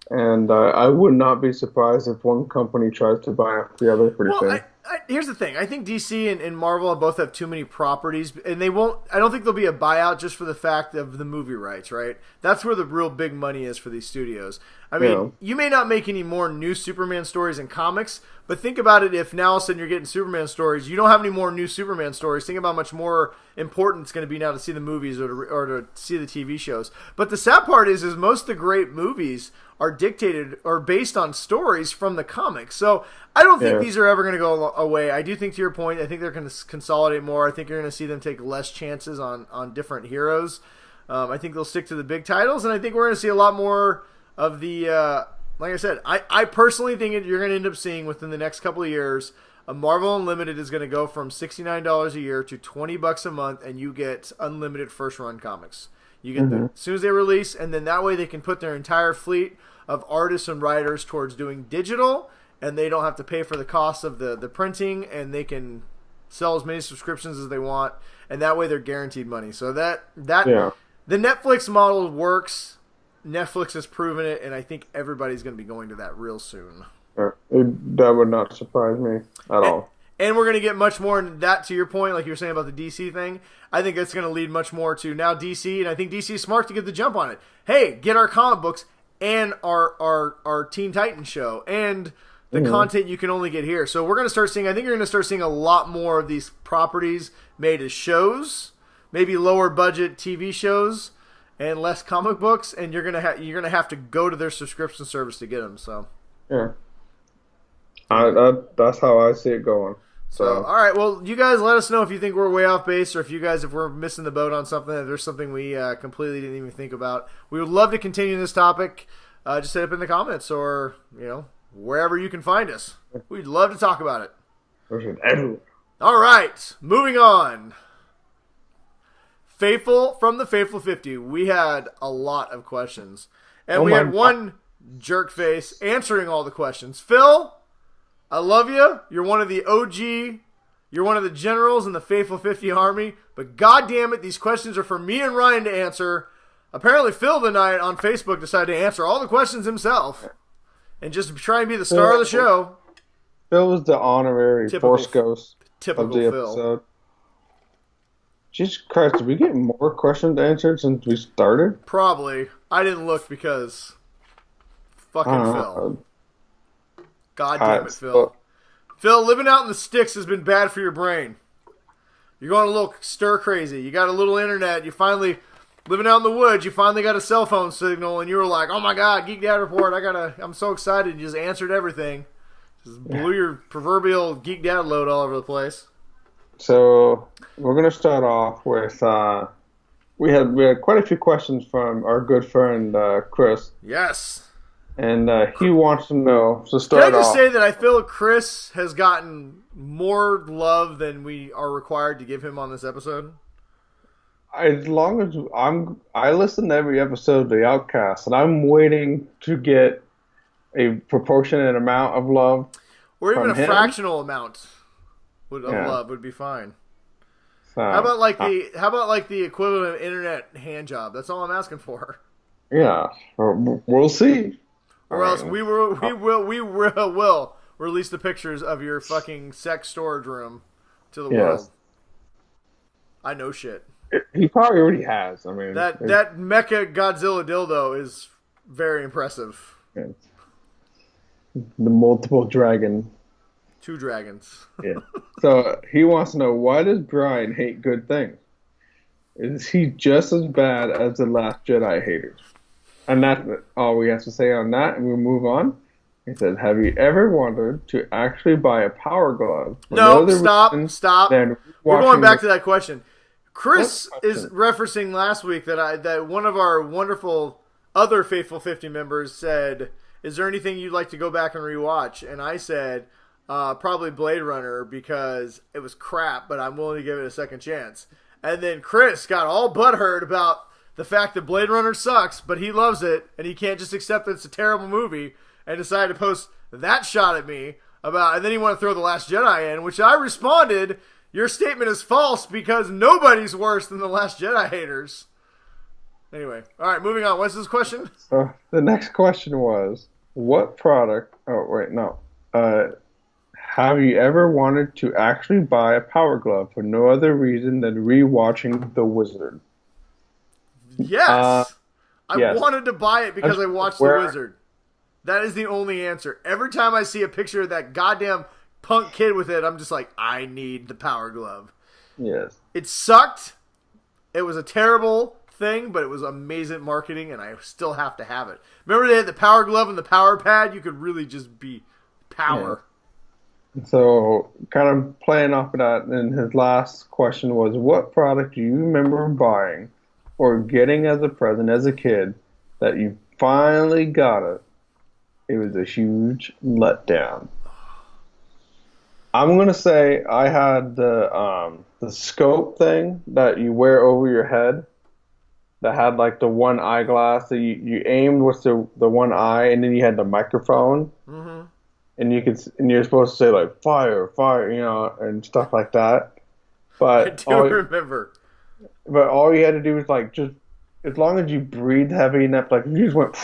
and I would not be surprised if one company tries to buy up the other pretty soon. Here's the thing. I think DC and Marvel both have too many properties, and they won't. I don't think there'll be a buyout just for the fact of the movie rights, right? That's where the real big money is for these studios. I mean, you may not make any more new Superman stories in comics, but think about it. If now all of a sudden you're getting Superman stories, you don't have any more new Superman stories. Think about how much more important it's going to be now to see the movies or to see the TV shows. But the sad part is most of the great movies are dictated or based on stories from the comics. So I don't think these are ever going to go away. I do think, to your point, I think they're going to consolidate more. I think you're going to see them take less chances on different heroes. I think they'll stick to the big titles, and I think we're going to see a lot more of the, like I said, I personally think you're going to end up seeing within the next couple of years, a Marvel Unlimited is going to go from $69 a year to $20 a month, and you get unlimited first-run comics. You get them as soon as they release, and then that way they can put their entire fleet of artists and writers towards doing digital, and they don't have to pay for the cost of the printing, and they can sell as many subscriptions as they want, and that way they're guaranteed money. So the Netflix model works. Netflix has proven it, and I think everybody's going to be going to that real soon. That would not surprise me at all. And we're going to get much more into that, to your point, like you were saying about the DC thing. I think it's going to lead much more to now DC, and I think DC is smart to get the jump on it. Hey, get our comic books and our Teen Titans show and the content you can only get here. So we're going to start seeing, I think you're going to start seeing a lot more of these properties made as shows, maybe lower budget TV shows, and less comic books, and you're gonna have to go to their subscription service to get them. So that's how I see it going. So all right, well, you guys let us know if you think we're way off base, or if we're missing the boat on something, if there's something we completely didn't even think about. We would love to continue this topic. Just hit up in the comments, or wherever you can find us. We'd love to talk about it. All right, moving on. Faithful from the Faithful 50. We had a lot of questions. And we had one jerk face answering all the questions. Phil, I love you. You're one of the OG. You're one of the generals in the Faithful 50 Army. But goddamn it, these questions are for me and Ryan to answer. Apparently Phil tonight on Facebook decided to answer all the questions himself. And just try and be the star of the show. Phil was the honorary Force Ghost of the Phil. episode. Jesus Christ, did we get more questions answered since we started? Probably. I didn't look because fucking Phil. God damn it, Phil. Phil, living out in the sticks has been bad for your brain. You're going a little stir crazy. You got a little internet. You finally, living out in the woods, you finally got a cell phone signal, and you were like, oh my God, Geek Dad Report, I'm so excited. You just answered everything. Just blew your proverbial Geek Dad load all over the place. So we're going to start off with we had quite a few questions from our good friend Chris. Yes. And he wants to know. So start off. Can I just say that I feel Chris has gotten more love than we are required to give him on this episode? as long as I listen to every episode of The Outcast, and I'm waiting to get a proportionate amount of love Or even from a him. fractional amount of Yeah. love would be fine. So, How about like the equivalent of internet hand job? That's all I'm asking for. yeah, we'll see. Or else we will release the pictures of your fucking sex storage room to the world. I know shit. He probably already has. I mean, That Mecha Godzilla dildo is very impressive. it's the multiple dragon. 2 dragons. Yeah. So he wants to know, why does Brian hate good things? Is he just as bad as the Last Jedi haters? And that's all we have to say on that, and we'll move on. He says, have you ever wanted to actually buy a power glove? No, stop. We're going back to that question. Chris What is referencing last week that one of our wonderful other Faithful 50 members said, is there anything you'd like to go back and rewatch? And I said, probably Blade Runner because it was crap, but I'm willing to give it a second chance. And then Chris got all butthurt about the fact that Blade Runner sucks, but he loves it, and he can't just accept that it's a terrible movie, and decided to post that shot at me about, and then he wanted to throw The Last Jedi in, which I responded, your statement is false because nobody's worse than The Last Jedi haters. Anyway, all right, moving on. What's this question? So the next question was, what product... Oh, wait, no. Have you ever wanted to actually buy a power glove for no other reason than rewatching The Wizard? Yes. Yes. I wanted to buy it because I watched The Wizard. That is the only answer. Every time I see a picture of that goddamn punk kid with it, I'm just like, I need the power glove. Yes. It sucked. It was a terrible thing, but it was amazing marketing, and I still have to have it. Remember they had the power glove and the power pad? You could really just be power. Yeah. So, kind of playing off of that, and his last question was, what product do you remember buying or getting as a present as a kid that you finally got it? It was a huge letdown. I'm gonna say I had the scope thing that you wear over your head that had like the one eyeglass that you aimed with the one eye, and then you had the microphone, and you're supposed to say like fire, you know, and stuff like that. But I do remember. But all you had to do was like just as long as you breathed heavy enough, like if you just went,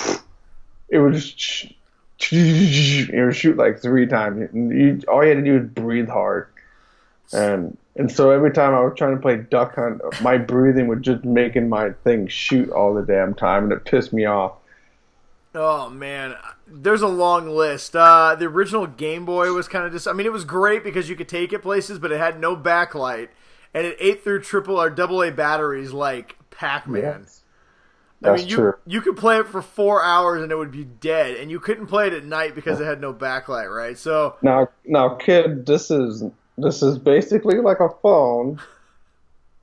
it would just. It would shoot like 3 times. All you had to do was breathe hard, and so every time I was trying to play Duck Hunt, my breathing was just making my thing shoot all the damn time, and it pissed me off. Oh man, there's a long list. The original Game Boy was kind of just. I mean, it was great because you could take it places, but it had no backlight, and it ate through triple or double A batteries like Pac-Man. Yes. I mean, you could play it for 4 hours and it would be dead, and you couldn't play it at night because it had no backlight, right? So now, kid, this is basically like a phone,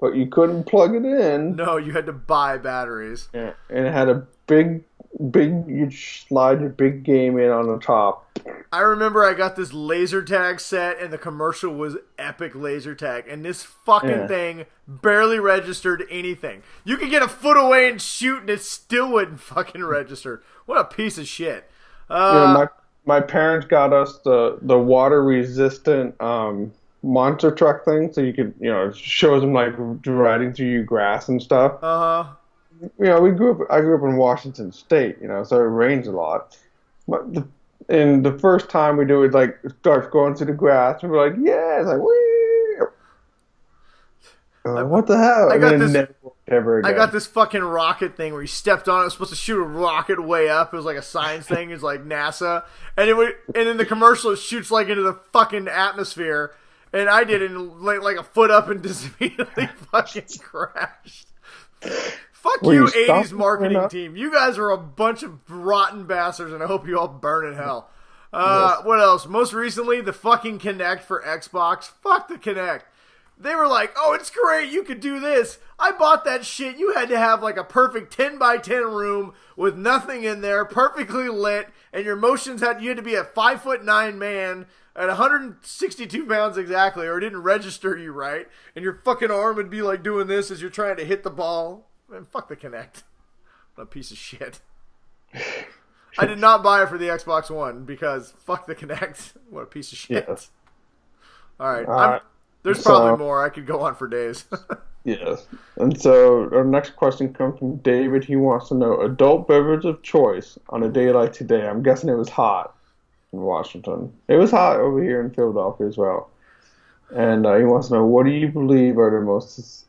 but you couldn't plug it in. No, you had to buy batteries. Yeah, and it had a big. You'd slide your big game in on the top. I remember I got this laser tag set, and the commercial was epic laser tag, and this fucking thing barely registered anything. You could get a foot away and shoot, and it still wouldn't fucking register. What a piece of shit. My parents got us the water resistant monster truck thing, so you could, you know, it shows them like riding through your grass and stuff. You know, I grew up in Washington State, you know, so it rains a lot. But the first time we do it, like, it starts going through the grass, and we're like, yeah, it's like, wee! What the hell? I got this fucking rocket thing where you stepped on it. It was supposed to shoot a rocket way up. It was like a science thing. It's like NASA. And in the commercial, it shoots like into the fucking atmosphere. And I did it like a foot up and just immediately fucking crashed. Fuck you, 80s marketing team. You guys are a bunch of rotten bastards, and I hope you all burn in hell. What else? Most recently, the fucking Kinect for Xbox. Fuck the Kinect. They were like, oh, it's great, you could do this. I bought that shit. You had to have like a perfect 10 by 10 room with nothing in there, perfectly lit, and your motions you had to be a 5'9" man at 162 pounds exactly, or it didn't register you right, and your fucking arm would be like doing this as you're trying to hit the ball. Man, fuck the Kinect. What a piece of shit. I did not buy it for the Xbox One because fuck the Kinect. What a piece of shit. Yes. All right. There's probably more. I could go on for days. Yes. And so our next question comes from David. He wants to know adult beverage of choice on a day like today. I'm guessing it was hot in Washington. It was hot over here in Philadelphia as well. And he wants to know, what do you believe are the most...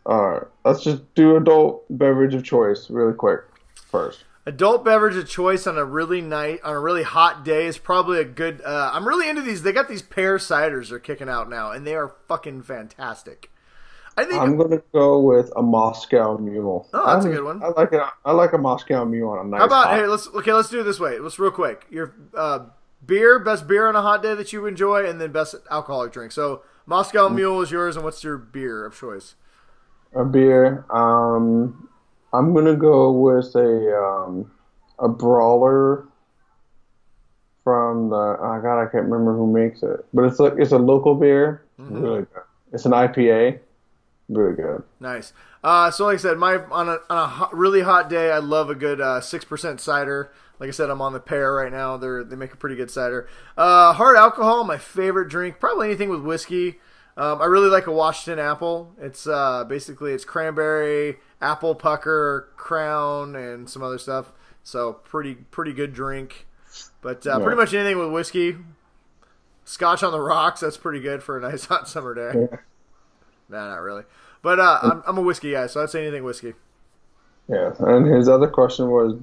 let's just do adult beverage of choice really quick first. Adult beverage of choice on a really hot day is probably a good... I'm really into these. They got these pear ciders they're kicking out now, and they are fucking fantastic. I'm going to go with a Moscow Mule. Oh, that's a good one. I like it. I like a Moscow Mule on a nice. How about hot. let's do it this way. Let's real quick. Your best beer on a hot day that you enjoy, and then best alcoholic drink. So Moscow Mule is yours, and what's your beer of choice? A beer. I'm gonna go with a brawler from I can't remember who makes it, but it's a local beer. Mm-hmm. Really good. It's an IPA. Really good. Nice. So like I said, on a really hot day, I love a good 6% cider. Like I said, I'm on the pear right now. They make a pretty good cider. Hard alcohol, my favorite drink, probably anything with whiskey. I really like a Washington apple. It's basically it's cranberry, apple pucker, Crown, and some other stuff. So pretty good drink. But pretty much anything with whiskey. Scotch on the rocks, that's pretty good for a nice hot summer day. Yeah. Nah, not really. But I'm a whiskey guy, so I'd say anything whiskey. Yeah, and his other question was,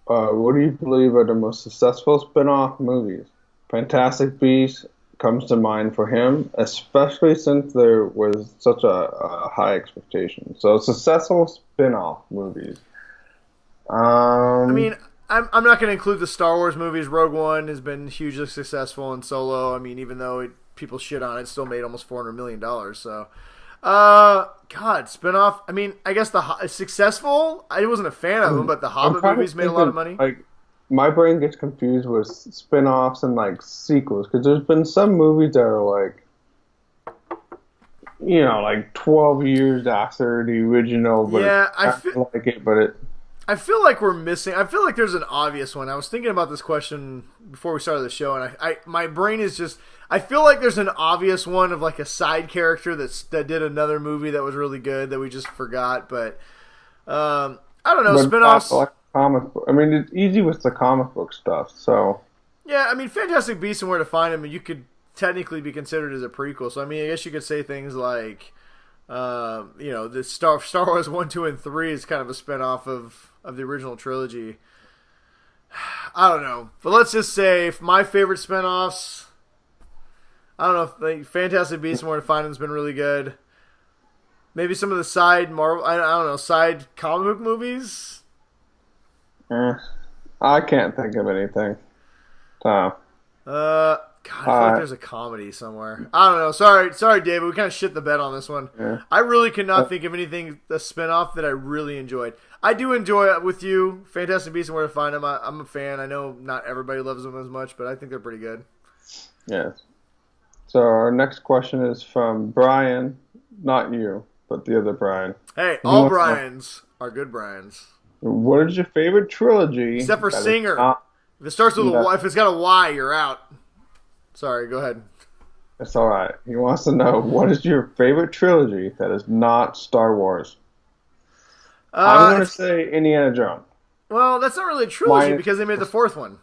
what do you believe are the most successful spin-off movies? Fantastic Beasts comes to mind for him, especially since there was such a high expectation. So successful spin-off movies. I mean, I'm not going to include the Star Wars movies. Rogue One has been hugely successful, and Solo, I mean, even though people shit on it, it still made almost $400 million. So, God, spinoff. I mean, I guess successful. I wasn't a fan of them, but the Hobbit movies made a lot of money. Like, my brain gets confused with spin-offs and like sequels because there's been some movies that are like, like 12 years after the original. But yeah, I feel like it, but it. I feel like we're missing. I feel like there's an obvious one. I was thinking about this question before we started the show, and my brain is just. I feel like there's an obvious one of like a side character that did another movie that was really good that we just forgot. But I don't know, spinoffs. Like comic book. I mean, it's easy with the comic book stuff. So yeah, I mean, Fantastic Beasts and Where to Find Them, you could technically be considered as a prequel. So I mean, I guess you could say things like, the Star Wars 1, 2, and 3 is kind of a spinoff of the original trilogy. I don't know, but let's just say my favorite spinoffs. I don't know if Fantastic Beasts and Where to Find Them has been really good. Maybe some of the side Marvel, I don't know, side comic book movies. I can't think of anything. So. God, I feel like there's a comedy somewhere. I don't know. Sorry, David. We kind of shit the bed on this one. Yeah. I really could not think of anything, a spinoff that I really enjoyed. I do enjoy it with you, Fantastic Beasts and Where to Find Them. I'm a fan. I know not everybody loves them as much, but I think they're pretty good. Yes. So our next question is from Brian, not you, but the other Brian. Hey, all Brians are good Brians. What is your favorite trilogy? Except for Singer. If it starts with if it's got a Y, you're out. Sorry, go ahead. It's all right. He wants to know, what is your favorite trilogy that is not Star Wars? I'm going to say Indiana Jones. Well, that's not really a trilogy because they made the fourth one.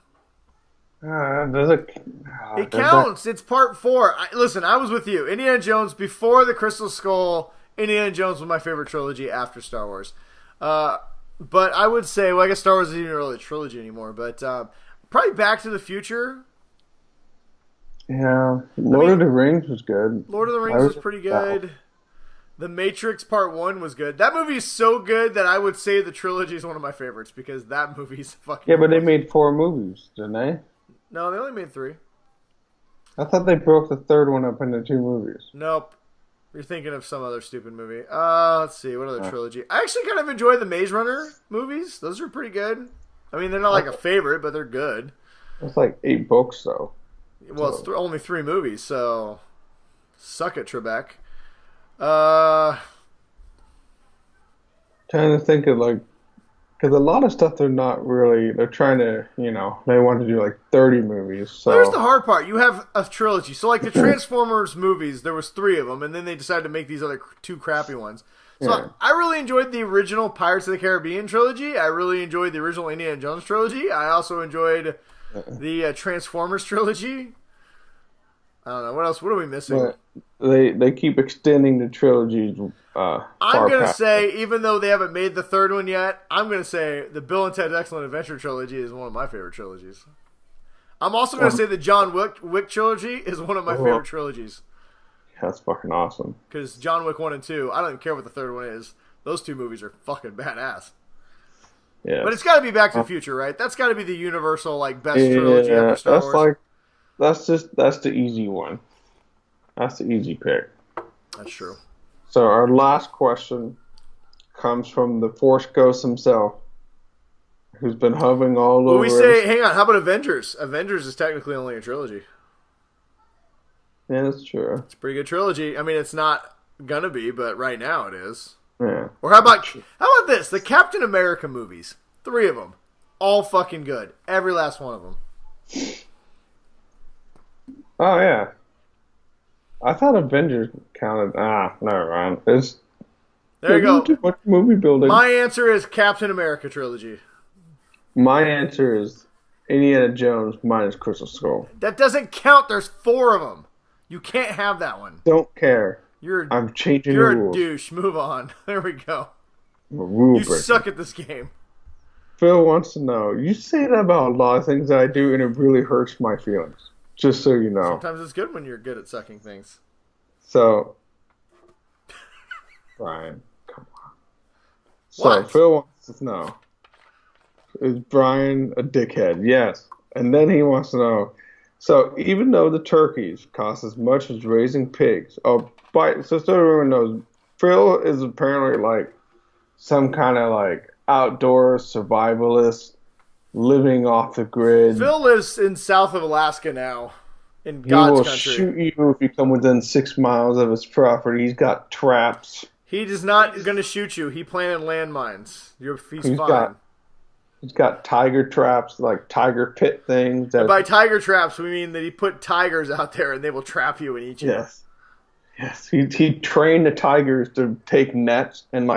It counts. It's part 4. Listen, I was with you. Indiana Jones before the Crystal Skull. Indiana Jones was my favorite trilogy after Star Wars. But I would say, well, I guess Star Wars isn't even really a trilogy anymore. But probably Back to the Future. Yeah, Lord of the Rings was good. Lord of the Rings was pretty good. The Matrix Part 1 was good. That movie is so good that I would say the trilogy is one of my favorites because that movie's fucking Yeah, but they made 4 movies, didn't they? No, they only made 3. I thought they broke the third one up into 2 movies. Nope. You're thinking of some other stupid movie. Let's see. What other trilogy? I actually kind of enjoy the Maze Runner movies. Those are pretty good. I mean, they're not like a favorite, but they're good. It's like 8 books, though. Well, it's only 3 movies, so suck it, Trebek. Trying to think of like, because a lot of stuff they're trying to, they want to do like 30 movies. So Well, here's the hard part. You have a trilogy. So, like the Transformers movies, there was 3 of them, and then they decided to make these other 2 crappy ones. So, Yeah. I really enjoyed the original Pirates of the Caribbean trilogy. I really enjoyed the original Indiana Jones trilogy. I also enjoyed the Transformers trilogy. I don't know. What else? What are we missing? But they keep extending the trilogies. I'm going to say, even though they haven't made the 3rd one yet, I'm going to say the Bill and Ted's Excellent Adventure trilogy is one of my favorite trilogies. I'm also going to say the John Wick trilogy is one of my favorite trilogies. That's fucking awesome. Because John Wick 1 and 2, I don't even care what the 3rd one is. Those 2 movies are fucking badass. Yeah. But it's got to be Back to the Future, right? That's got to be the universal best trilogy after Star Wars. That's the easy one. That's the easy pick. That's true. So our last question comes from the Force Ghost himself, who's been hovering all over. We say, hang on, how about Avengers? Avengers is technically only a trilogy. Yeah, that's true. It's a pretty good trilogy. I mean, it's not gonna be, but right now it is. Yeah. Or how about this? The Captain America movies, 3 of them, all fucking good. Every last one of them. Oh yeah. I thought Avengers counted. Never mind. There you go. Too much movie building. My answer is Captain America trilogy. My answer is Indiana Jones minus Crystal Skull. That doesn't count. There's 4 of them. You can't have that one. Don't care. I'm changing the rules. You're a douche. Move on. There we go. You suck at this game. Phil wants to know. You say that about a lot of things that I do, and it really hurts my feelings. Just so you know. Sometimes it's good when you're good at sucking things. So, Brian, come on. So, What? Phil wants to know. Is Brian a dickhead? Yes. And then he wants to know. So, even though the turkeys cost as much as raising pigs. So everyone knows, Phil is apparently like some kind of outdoor survivalist living off the grid. Phil lives in south of Alaska now, in He God's will country. shoot you if you come within 6 miles of his property. He's got traps. He is not going to shoot you. He planted landmines. He's fine. He's got tiger traps, like tiger pit things. And by tiger traps, we mean that he put tigers out there and they will trap you and eat you. Yes. Yes. He trained the tigers to take nets and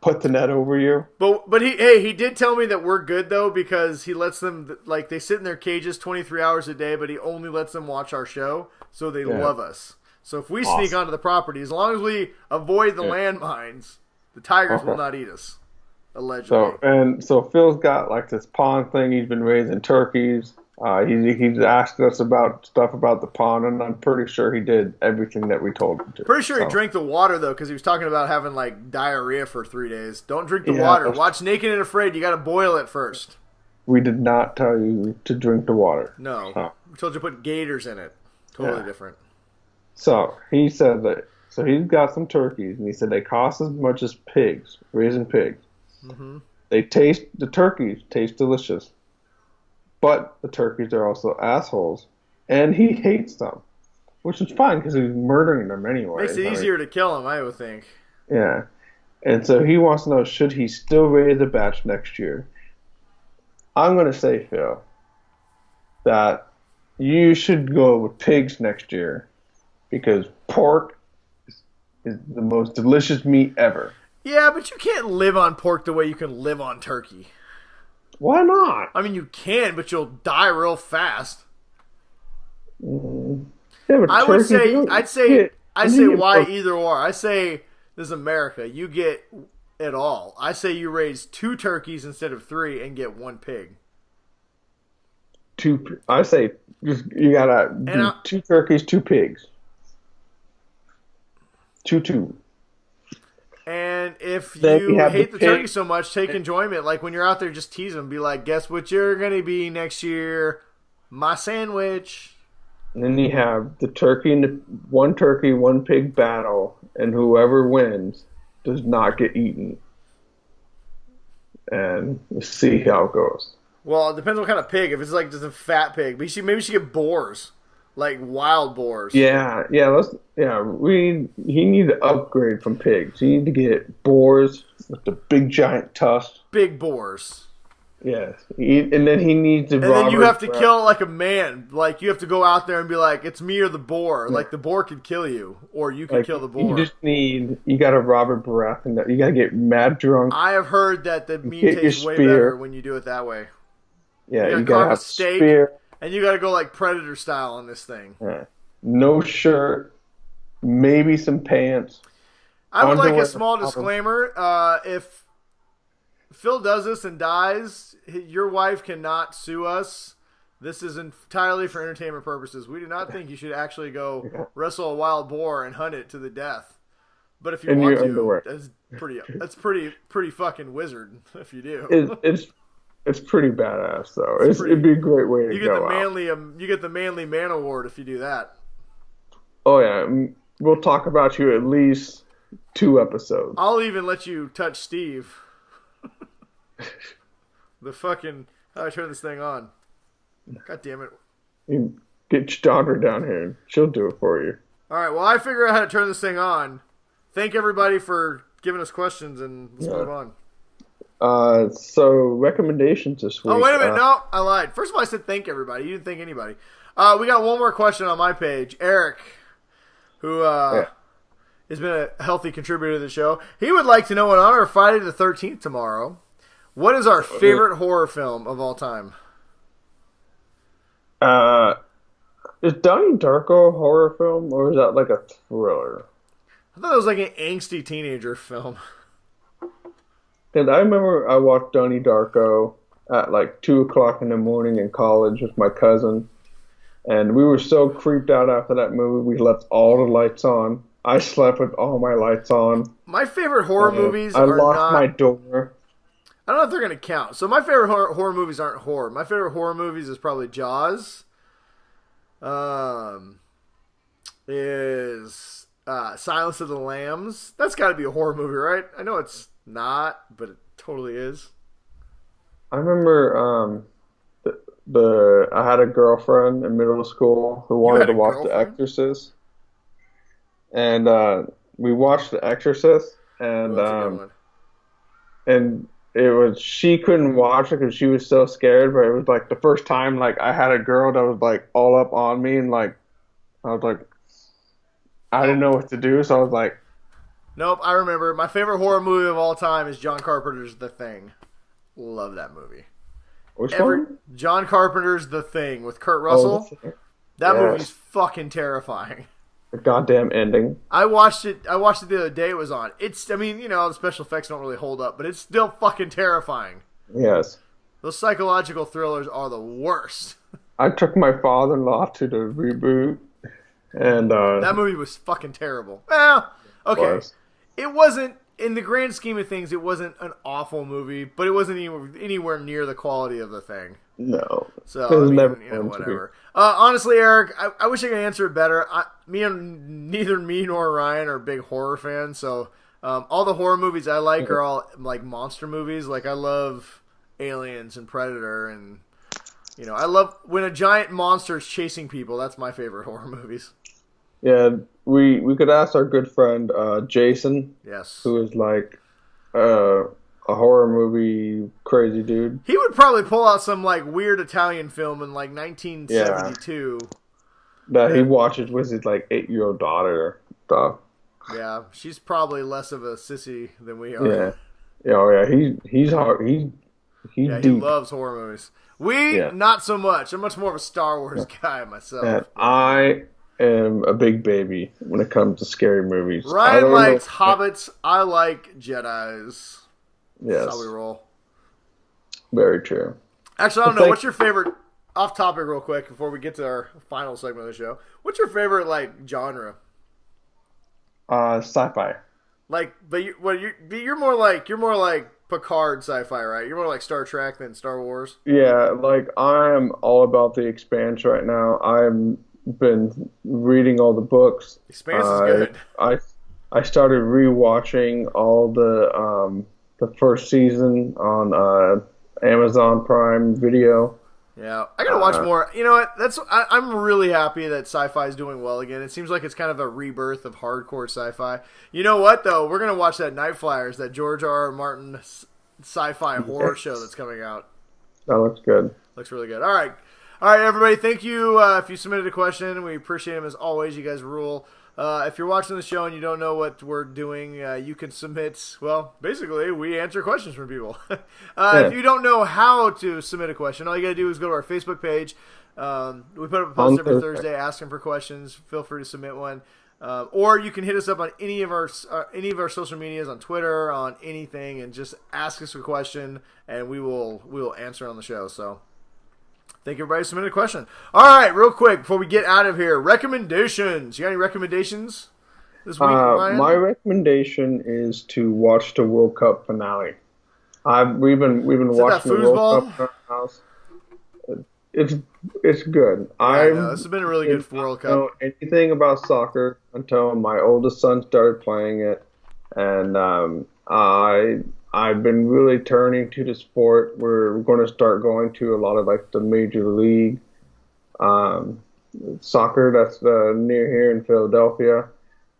put the net over you. But he did tell me that we're good though, because he lets them they sit in their cages 23 hours a day, but he only lets them watch our show, so they love us. So if we sneak onto the property, as long as we avoid the landmines, the tigers will not eat us. Allegedly. So Phil's got this pond thing. He's been raising turkeys. He's asked us about stuff about the pond, and I'm pretty sure he did everything that we told him to. Pretty sure he drank the water though, because he was talking about having diarrhea for 3 days. Don't drink the water. Watch Naked and Afraid. You got to boil it first. We did not tell you to drink the water. No, we told you to put gators in it. Totally different. So he said that. So he's got some turkeys, and he said they cost as much as pigs, raising pigs. Mm-hmm. The turkeys taste delicious, but the turkeys are also assholes, and he hates them, which is fine because he's murdering them anyway. Makes it easier to kill them, I would think. Yeah, and so he wants to know, should he still raise a batch next year? I'm going to say, Phil, that you should go with pigs next year because pork is the most delicious meat ever. Yeah, but you can't live on pork the way you can live on turkey. Why not? I mean, you can, but you'll die real fast. Yeah, I'd say why either or. I say this is America. You get it all. I say you raise 2 turkeys instead of 3 and get 1 pig. I say you gotta do 2 turkeys, 2 pigs. 2. And if you hate the turkey so much, take enjoyment. Like when you're out there, just tease them. Be like, guess what you're going to be next year? My sandwich. And then you have the turkey, 1 pig battle, and whoever wins does not get eaten. And we'll see how it goes. Well, it depends what kind of pig. If it's like just a fat pig, maybe she get boars, like wild boars. Yeah, he need to upgrade from pigs. He need to get boars with the big giant tusks. Big boars. Yes, and then he needs to. And then you have to kill it like a man. Like you have to go out there and be like, "It's me or the boar." Like the boar could kill you, or you could kill the boar. You got to Robert Baratheon that. You got to get mad drunk. I have heard that the meat tastes way better when you do it that way. Yeah, you gotta have a steak, spear. And you got to go like Predator style on this thing. Yeah. No shirt, maybe some pants. I would like a small disclaimer. If Phil does this and dies, your wife cannot sue us. This is entirely for entertainment purposes. We do not think you should actually go wrestle a wild boar and hunt it to the death. But if you want to, that's pretty fucking wizard if you do. It's pretty badass though. It'd be a great way to go out. You get the manly man award if you do that. Oh yeah, we'll talk about you at least 2 episodes. I'll even let you touch Steve. The fucking how do I turn this thing on? God damn it! You get your daughter down here, and she'll do it for you. All right. Well, I figure out how to turn this thing on. Thank everybody for giving us questions, and let's move on. So recommendations this week. Oh wait a minute! No, I lied. First of all, I said thank everybody. You didn't thank anybody. We got one more question on my page. Eric, who has been a healthy contributor to the show. He would like to know, in honor of Friday the 13th tomorrow, what is our favorite horror film of all time? Is Donnie Darko a horror film, or is that like a thriller? I thought it was like an angsty teenager film. And I remember I watched Donnie Darko at like 2 o'clock in the morning in college with my cousin. And we were so creeped out after that movie, we left all the lights on. I slept with all my lights on. My favorite horror movies I locked my door. I don't know if they're going to count. So my favorite horror movies aren't horror. My favorite horror movies is probably Jaws. Is Silence of the Lambs. That's got to be a horror movie, right? I know it's not, but it totally is. I remember I had a girlfriend in middle school who wanted to watch The Exorcist. And we watched The Exorcist, and she couldn't watch it because she was so scared. But it was like the first time like I had a girl that was like all up on me, and like I was like I didn't know what to do, so I was like, nope. I remember my favorite horror movie of all time is John Carpenter's The Thing. Love that movie. Which one? John Carpenter's The Thing with Kurt Russell. That movie's fucking terrifying. The goddamn ending. I watched it the other day. It was on. The special effects don't really hold up, but it's still fucking terrifying. Yes. Those psychological thrillers are the worst. I took my father-in-law to the reboot, and that movie was fucking terrible. Well, okay. It wasn't, in the grand scheme of things, it wasn't an awful movie, but it wasn't anywhere near the quality of The Thing. No. So, whatever. Honestly, Eric, I wish I could answer it better. Neither me nor Ryan are big horror fans, so all the horror movies I like are all like monster movies. Like, I love Aliens and Predator, and I love when a giant monster is chasing people. That's my favorite horror movies. Yeah, we could ask our good friend Jason. Yes. Who is like a horror movie crazy dude. He would probably pull out some like weird Italian film in like 1972. That he watches with his like 8-year-old daughter stuff. Yeah, she's probably less of a sissy than we are. Yeah. Oh yeah, he's hard. He loves horror movies. Not so much. I'm much more of a Star Wars guy myself. And I am a big baby when it comes to scary movies. Ryan likes hobbits. I like Jedis. Yes. That's how we roll. Very true. Actually, I don't know. What's your favorite, off topic real quick before we get to our final segment of the show, what's your favorite like genre? Sci-fi. Like, you're more like Picard sci-fi, right? You're more like Star Trek than Star Wars. Yeah, like I am all about the Expanse right now. I've been reading all the books. Expanse is good. I started rewatching all the first season on Amazon Prime Video. Yeah, I gotta watch more. You know what? I'm really happy that sci-fi is doing well again. It seems like it's kind of a rebirth of hardcore sci-fi. You know what though? We're gonna watch that Night Flyers, that George R.R. Martin sci-fi horror show that's coming out. That looks good. Looks really good. All right, everybody. Thank you. If you submitted a question, we appreciate them as always. You guys rule. If you're watching the show and you don't know what we're doing, you can submit. Well, basically, we answer questions from people. If you don't know how to submit a question, all you got to do is go to our Facebook page. We put up a post every Thursday asking for questions. Feel free to submit one, or you can hit us up on any of our social medias, on Twitter, on anything, and just ask us a question, and we will answer on the show. So. Thank you, everybody, submitted a question. All right, real quick, before we get out of here, recommendations. You got any recommendations this week, Ryan? My recommendation is to watch the World Cup finale. We've been watching the World Cup in our house. It's good. This has been a really good World Cup. I don't know anything about soccer until my oldest son started playing it, and I've been really turning to the sport. We're going to start going to a lot of like the major league soccer that's near here in Philadelphia,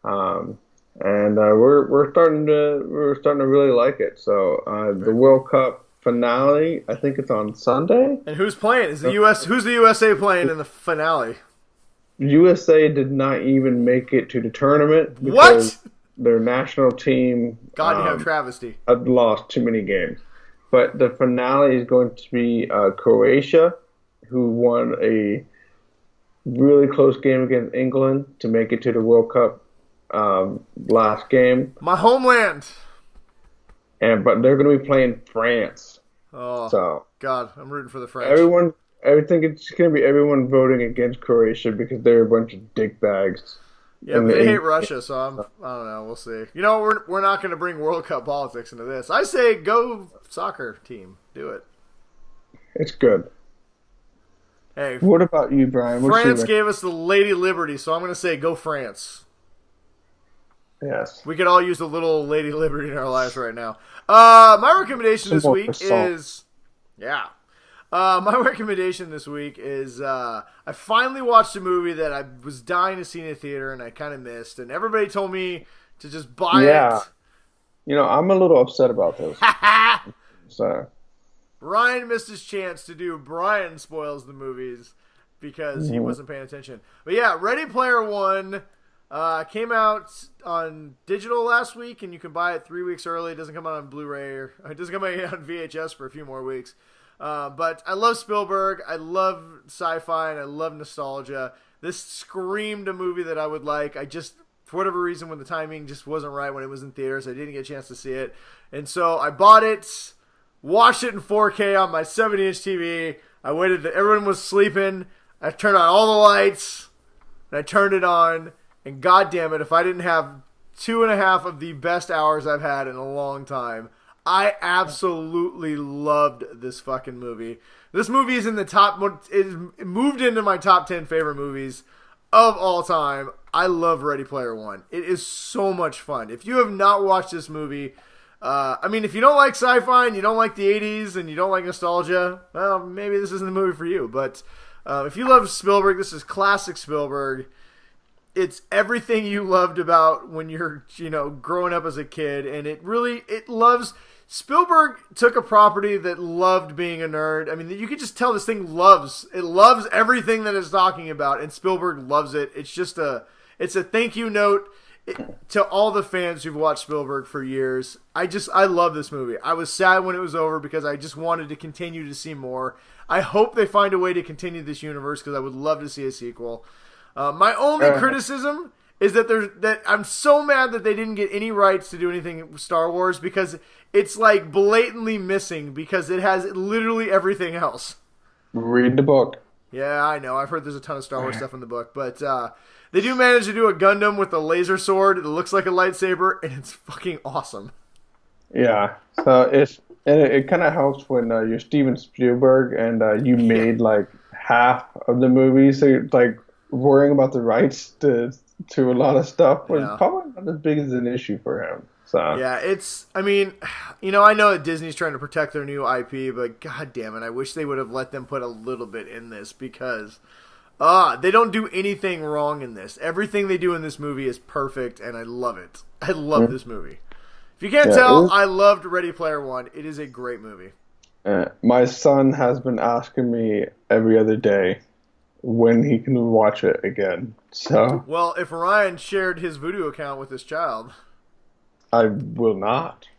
and we're starting to really like it. So the World Cup finale, I think it's on Sunday. And who's playing? Who's the USA playing in the finale? USA did not even make it to the tournament. What? Their national team goddamn travesty. I've lost too many games. But the finale is going to be Croatia, who won a really close game against England to make it to the World Cup last game. My homeland. But they're going to be playing France. Oh, so God, I'm rooting for the French. I think it's going to be everyone voting against Croatia because they're a bunch of dickbags. Yeah, but they hate Russia, so I don't know. We'll see. You know, we're not going to bring World Cup politics into this. I say go soccer team. Do it. It's good. Hey, what about you, Brian? France gave us the Lady Liberty, so I'm going to say go France. Yes. We could all use a little Lady Liberty in our lives right now. My recommendation this week is... Yeah. My recommendation this week is I finally watched a movie that I was dying to see in a theater and I kind of missed. And everybody told me to just buy it. You know, I'm a little upset about this. So Ryan missed his chance to do Brian Spoils the Movies because he wasn't paying attention. But yeah, Ready Player One came out on digital last week and you can buy it 3 weeks early. It doesn't come out on Blu-ray or it doesn't come out on VHS for a few more weeks. But I love Spielberg, I love sci-fi, and I love nostalgia. This screamed a movie that I would like. I just, for whatever reason, when the timing just wasn't right when it was in theaters, I didn't get a chance to see it. And so I bought it, watched it in 4K on my 70-inch TV. I waited, everyone was sleeping. I turned on all the lights, and I turned it on. And goddamn it, if I didn't have 2.5 of the best hours I've had in a long time, I absolutely loved this fucking movie. This movie is in the top. It moved into my top 10 favorite movies of all time. I love Ready Player One. It is so much fun. If you have not watched this movie, if you don't like sci-fi and you don't like the 80s and you don't like nostalgia, well, maybe this isn't the movie for you. But if you love Spielberg, this is classic Spielberg. It's everything you loved about when you're, growing up as a kid, and it loves. Spielberg took a property that loved being a nerd. I mean, you could just tell this thing loves everything that it's talking about, and Spielberg loves it. It's just it's a thank you note to all the fans who've watched Spielberg for years. I love this movie. I was sad when it was over because I just wanted to continue to see more. I hope they find a way to continue this universe because I would love to see a sequel. My only criticism is that I'm so mad that they didn't get any rights to do anything with Star Wars because it's like blatantly missing because it has literally everything else. Read the book. Yeah, I know. I've heard there's a ton of Star Wars stuff in the book, but they do manage to do a Gundam with a laser sword that looks like a lightsaber, and it's fucking awesome. Yeah, so it kind of helps when you're Steven Spielberg and you made like half of the movie, so you're like worrying about the rights to a lot of stuff was probably not as big as an issue for him. So Yeah, it's. I mean, I know that Disney's trying to protect their new IP, but god damn it, I wish they would have let them put a little bit in this because, they don't do anything wrong in this. Everything they do in this movie is perfect, and I love it. I love this movie. If you can't tell, I loved Ready Player One. It is a great movie. My son has been asking me every other day when he can watch it again. So, well, if Ryan shared his Voodoo account with his child, I will not.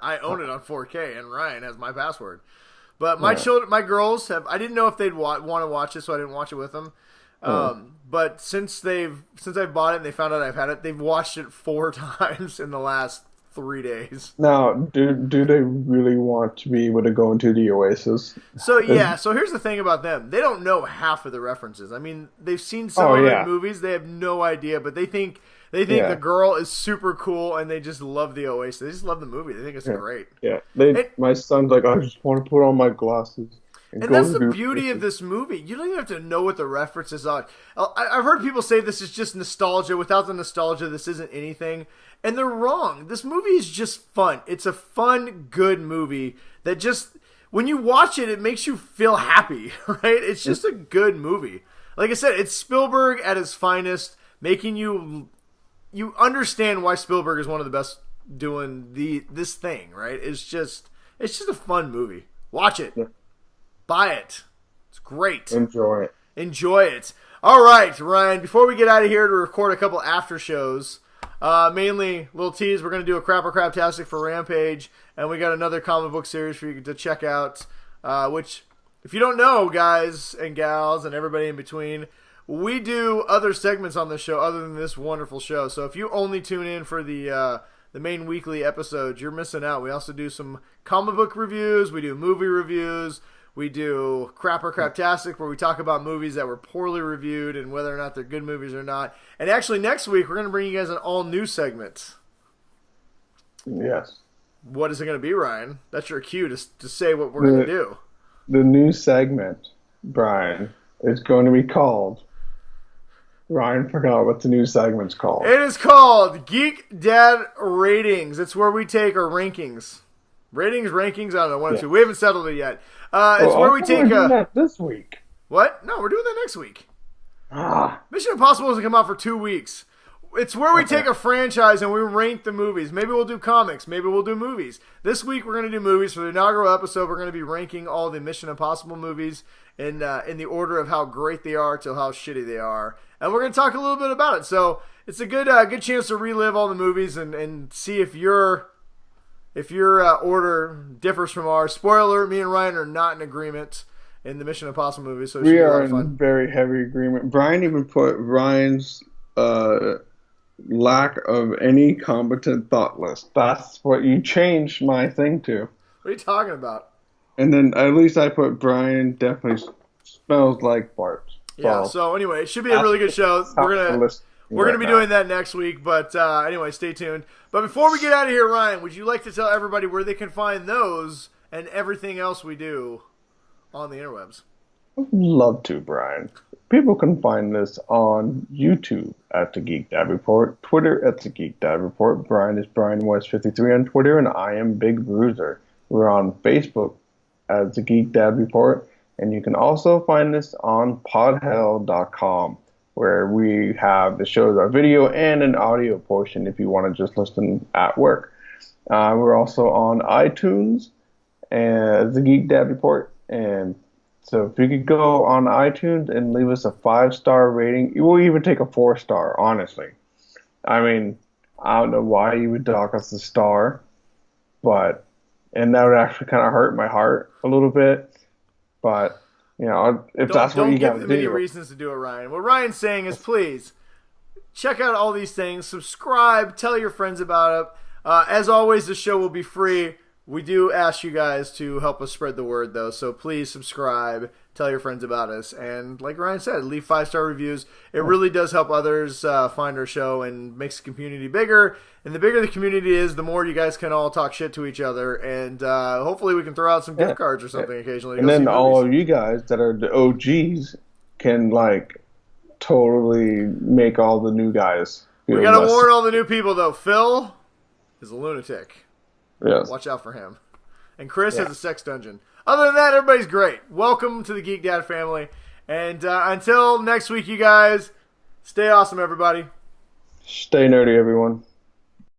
I own it on 4K, and Ryan has my password. But my children, my girls have. I didn't know if they'd want to watch it, so I didn't watch it with them. But since I've bought it and they found out I've had it, they've watched it 4 times in the last 3 days. Now, do they really want to be able to go into the Oasis? So here's the thing about them. They don't know half of the references. I mean, they've seen some of the movies, they have no idea, but they think the girl is super cool and they just love the Oasis. They just love the movie. They think it's great. Yeah. My son's like, I just want to put on my glasses. And that's the beauty of this movie. You don't even have to know what the references are. I've heard people say this is just nostalgia. Without the nostalgia, this isn't anything. And they're wrong. This movie is just fun. It's a fun, good movie that just, when you watch it, it makes you feel happy, right? It's just a good movie. Like I said, it's Spielberg at his finest, making you understand why Spielberg is one of the best doing this thing, right? It's just a fun movie. Watch it. Yeah. Buy it. It's great. Enjoy it. All right, Ryan, before we get out of here to record a couple after shows, mainly, little tease, we're going to do a Crapper-Craptastic for Rampage, and we got another comic book series for you to check out, which, if you don't know, guys and gals and everybody in between, we do other segments on this show other than this wonderful show. So if you only tune in for the main weekly episodes, you're missing out. We also do some comic book reviews. We do movie reviews. We do Crapper-Craptastic, where we talk about movies that were poorly reviewed and whether or not they're good movies or not. And actually, next week, we're going to bring you guys an all-new segment. Yes. What is it going to be, Ryan? That's your cue to say what we're going to do. The new segment, Brian, is going to be called... Ryan forgot what the new segment's called. It is called Geek Dad Ratings. It's where we take our rankings. Rankings, I don't know, 1 or 2. We haven't settled it yet. It's where we take that this week. What? No, we're doing that next week. Mission Impossible doesn't come out for 2 weeks. It's where we take a franchise and we rank the movies. Maybe we'll do comics. Maybe we'll do movies. This week we're going to do movies. For the inaugural episode, we're going to be ranking all the Mission Impossible movies in the order of how great they are to how shitty they are. And we're going to talk a little bit about it. So it's a good chance to relive all the movies and see if your order differs from ours. Spoiler, me and Ryan are not in agreement in the Mission Impossible movies. So it should we be a lot are of fun. in very heavy agreement. Brian even put Ryan's lack of any competent thought list. That's what you changed my thing to. What are you talking about? And then at least I put Brian definitely smells like Bart. Yeah, so anyway, it should be a really good show. We're gonna be doing that next week, but anyway, stay tuned. But before we get out of here, Ryan, would you like to tell everybody where they can find those and everything else we do on the interwebs? I'd love to, Brian. People can find this on YouTube at the Geek Dad Report, Twitter at the Geek Dad Report. Brian is BrianWest53 on Twitter, and I am Big Bruiser. We're on Facebook as the Geek Dad Report, and you can also find this on podhell.com, where we have the shows, our video and an audio portion if you want to just listen at work. We're also on iTunes as the Geek Dad Report, and so if you could go on iTunes and leave us a 5-star rating, we'll even take a 4-star, honestly. I mean, I don't know why you would dock us a star, and that would actually kind of hurt my heart a little bit. But, if that's what you got to do. Don't give them any reasons to do it, Ryan. What Ryan's saying is, please, check out all these things. Subscribe. Tell your friends about it. As always, the show will be free. We do ask you guys to help us spread the word, though. So please subscribe. Tell your friends about us. And like Ryan said, leave 5-star reviews. It really does help others find our show and makes the community bigger. And the bigger the community is, the more you guys can all talk shit to each other. And hopefully we can throw out some gift cards or something occasionally. And then all of you guys that are the OGs can, totally make all the new guys. We got to warn all the new people, though. Phil, is a lunatic. Yes. Watch out for him. And Chris has a sex dungeon. Other than that, everybody's great. Welcome to the Geek Dad family. And until next week, you guys, stay awesome, everybody. Stay nerdy, everyone.